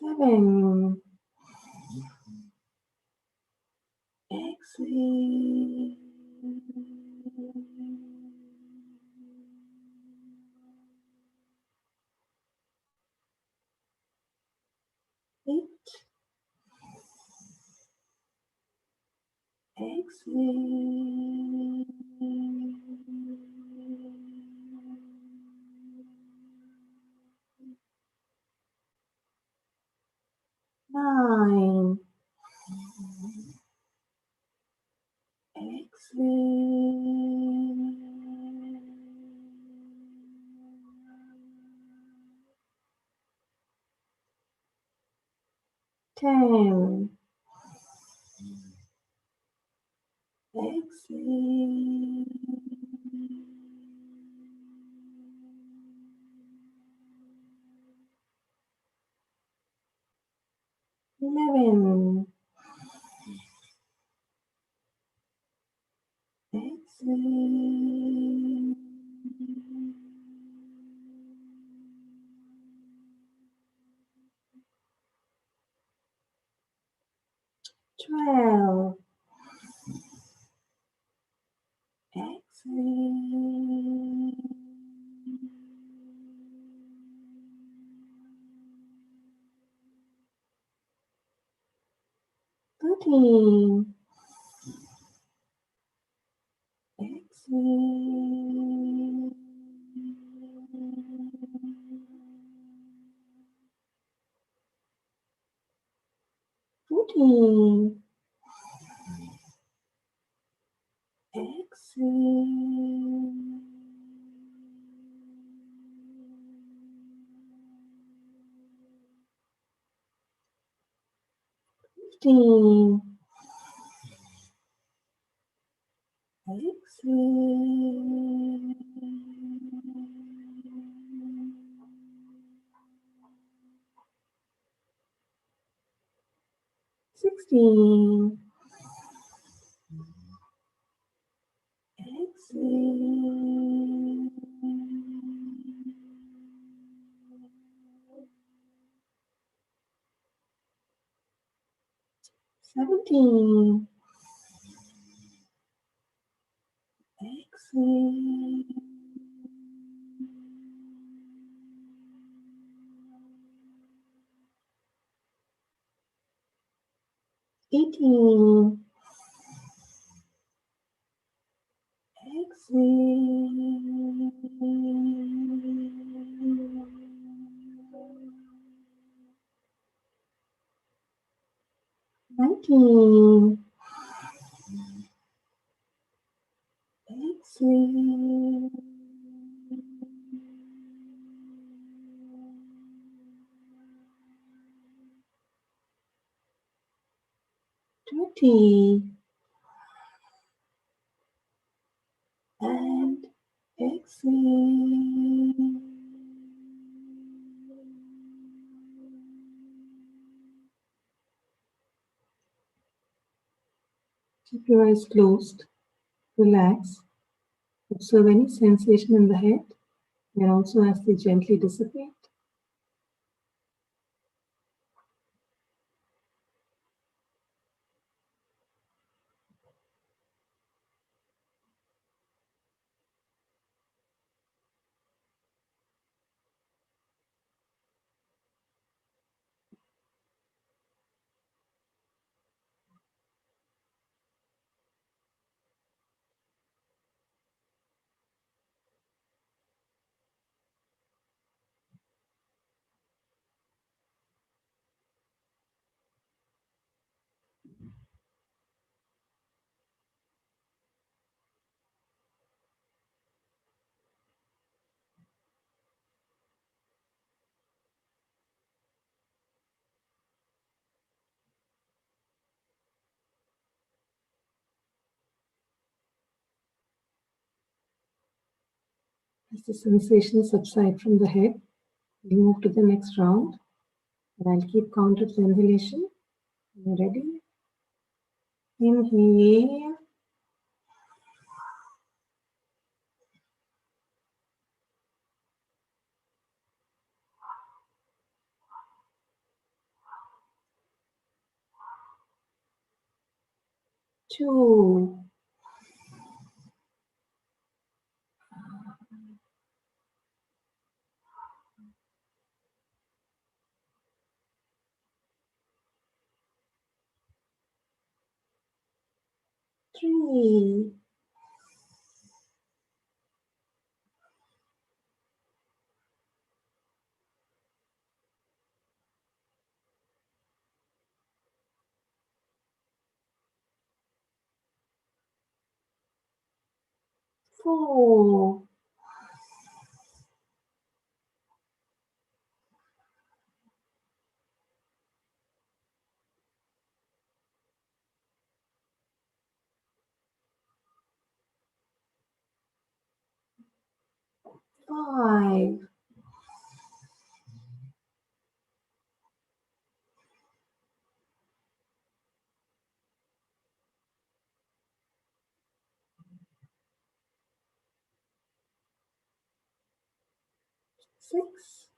7. Exhale. 8. Exhale. 9. Exhale. 10. Exhale. 11. Exhale. 12. Exhale. 13. Exhale. 14. Exhale. 15. Exhale. 16. Exhale. 17. Exhale. 18. Exhale. 19. Exhale. 20. And exhale. Keep your eyes closed. Relax. Observe any sensation in the head and also as they gently dissipate. As the sensations subside from the head, we move to the next round. And I'll keep count of the inhalation. You ready? Inhale. Two. Three. Four. Five. Six.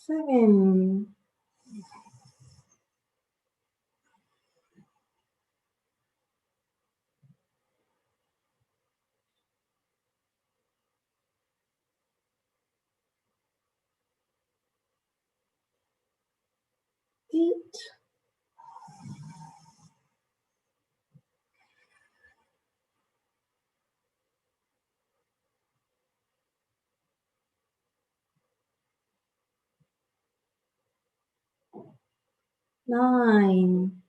Seven. 8. 9.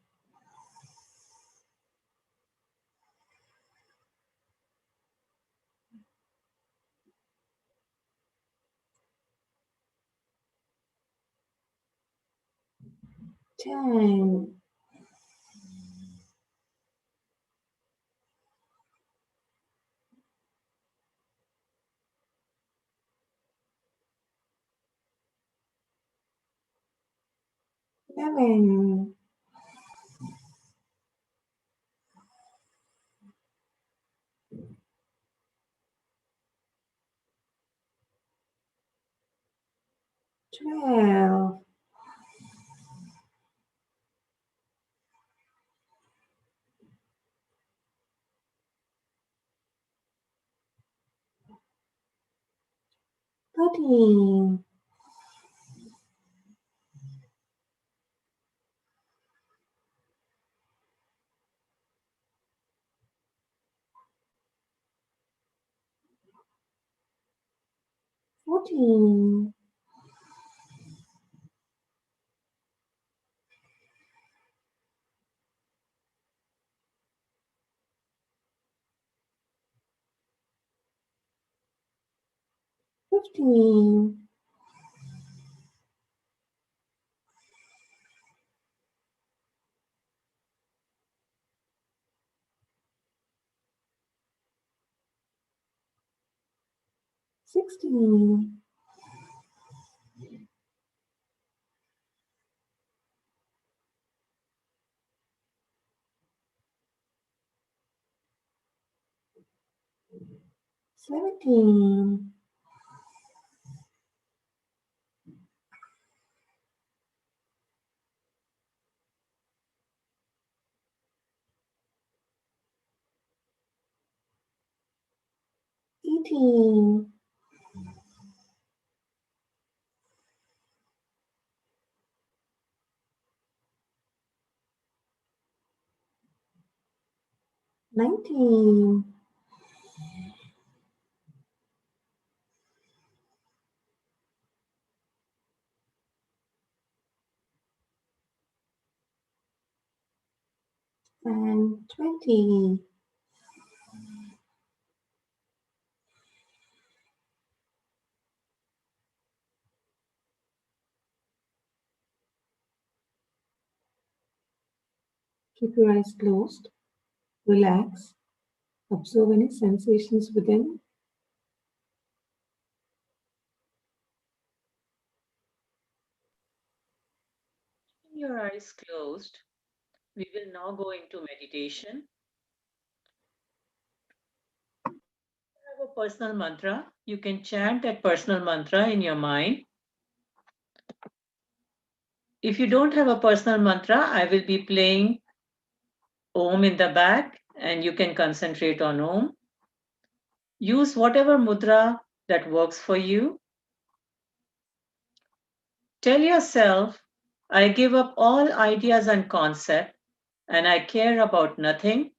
10. 7, 12, 13, 14, 15, 16, 17, 18, 19, 20. Keep your eyes closed. Relax. Observe any sensations within. Keeping your eyes closed, we will now go into meditation. If you have a personal mantra, you can chant that personal mantra in your mind. If you don't have a personal mantra, I will be playing Om in the back and you can concentrate on Om. Use whatever mudra that works for you. Tell yourself, I give up all ideas and concepts and I care about nothing.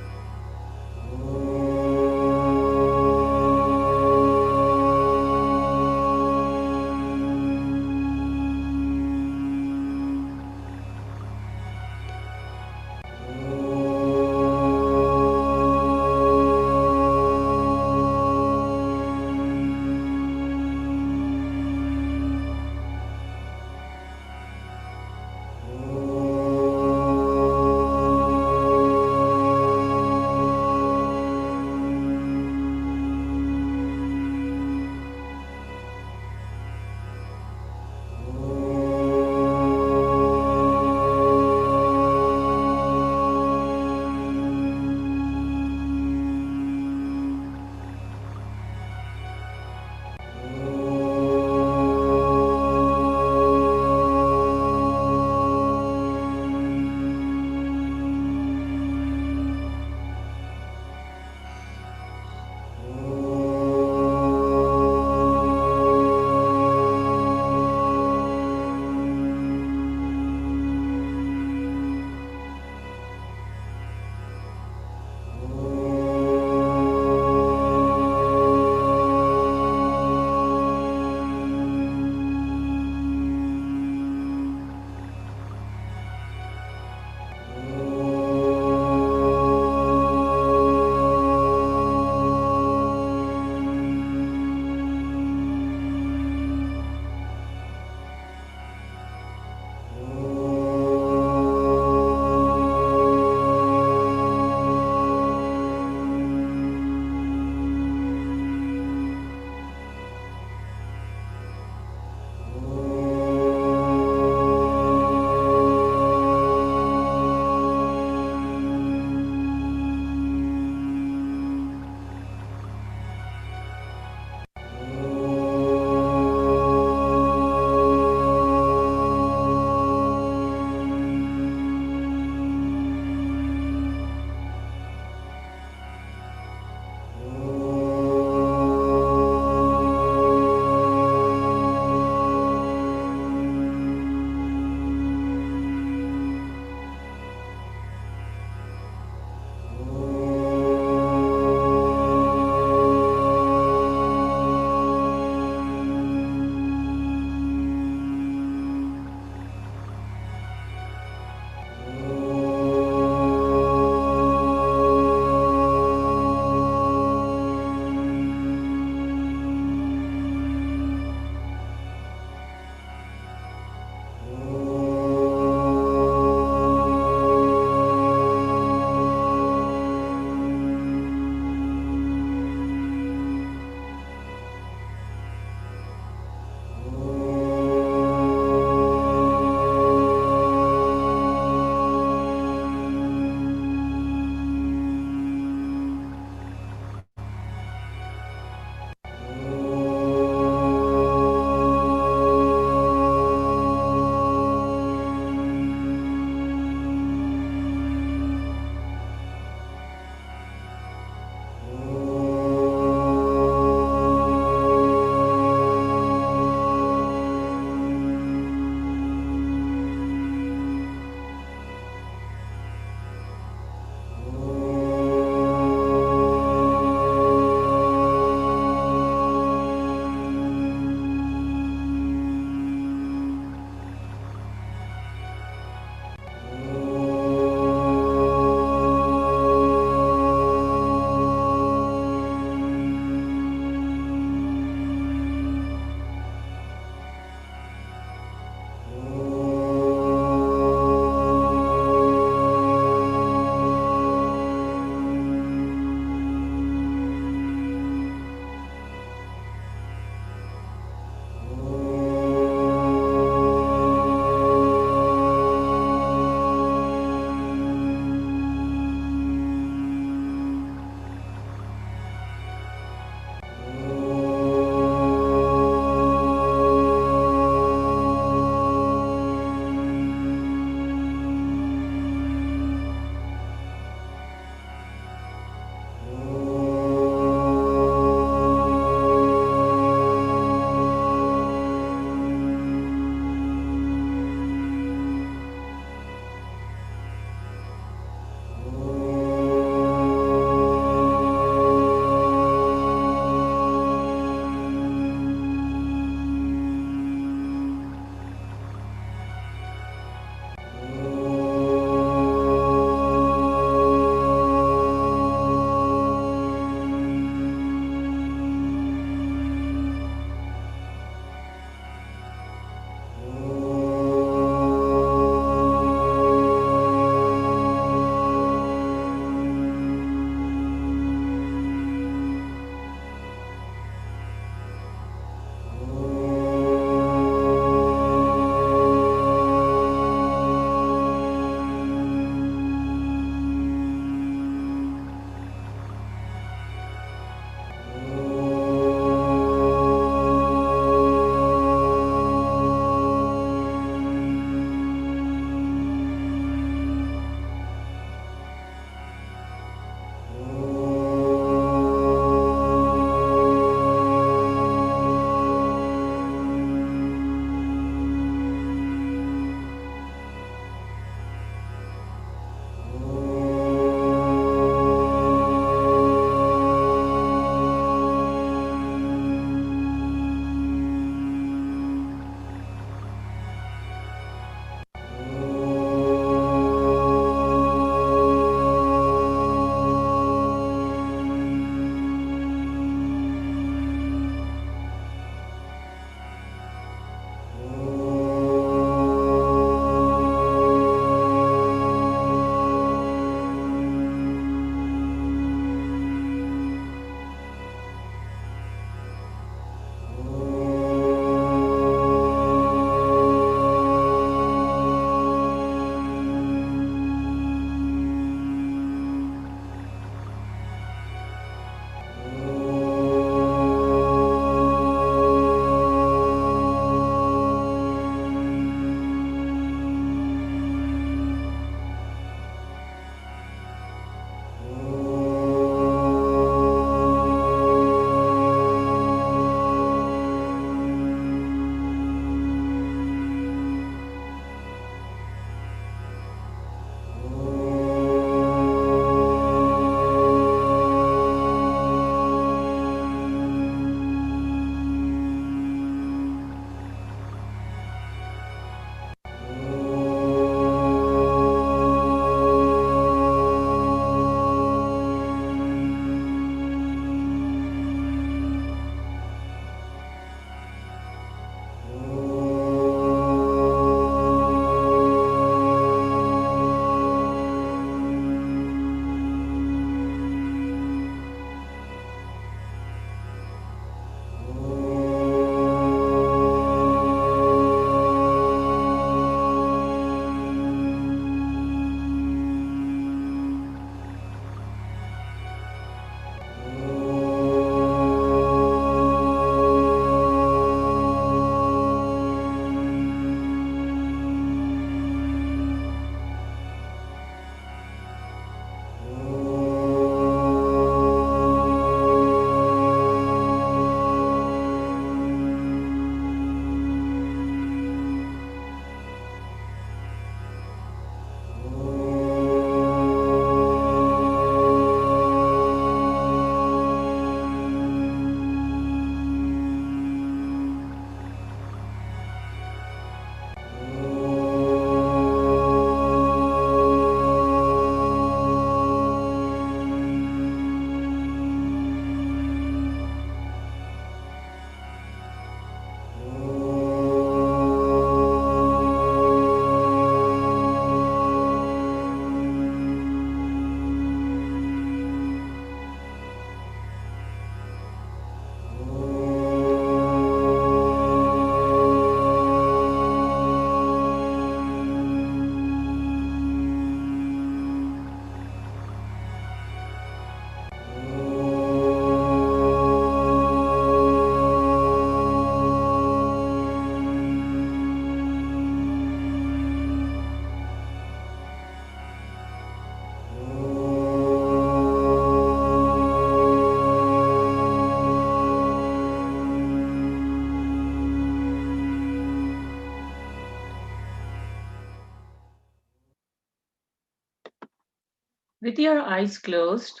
With your eyes closed,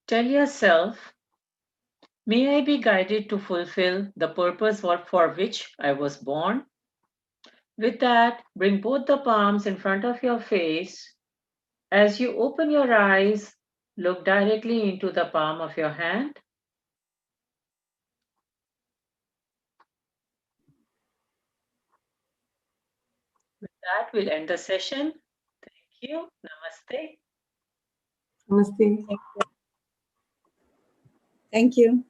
tell yourself, may I be guided to fulfill the purpose for which I was born. With that, bring both the palms in front of your face. As you open your eyes, look directly into the palm of your hand. With that, we'll end the session. Thank you. Namaste. Namaste. Thank you.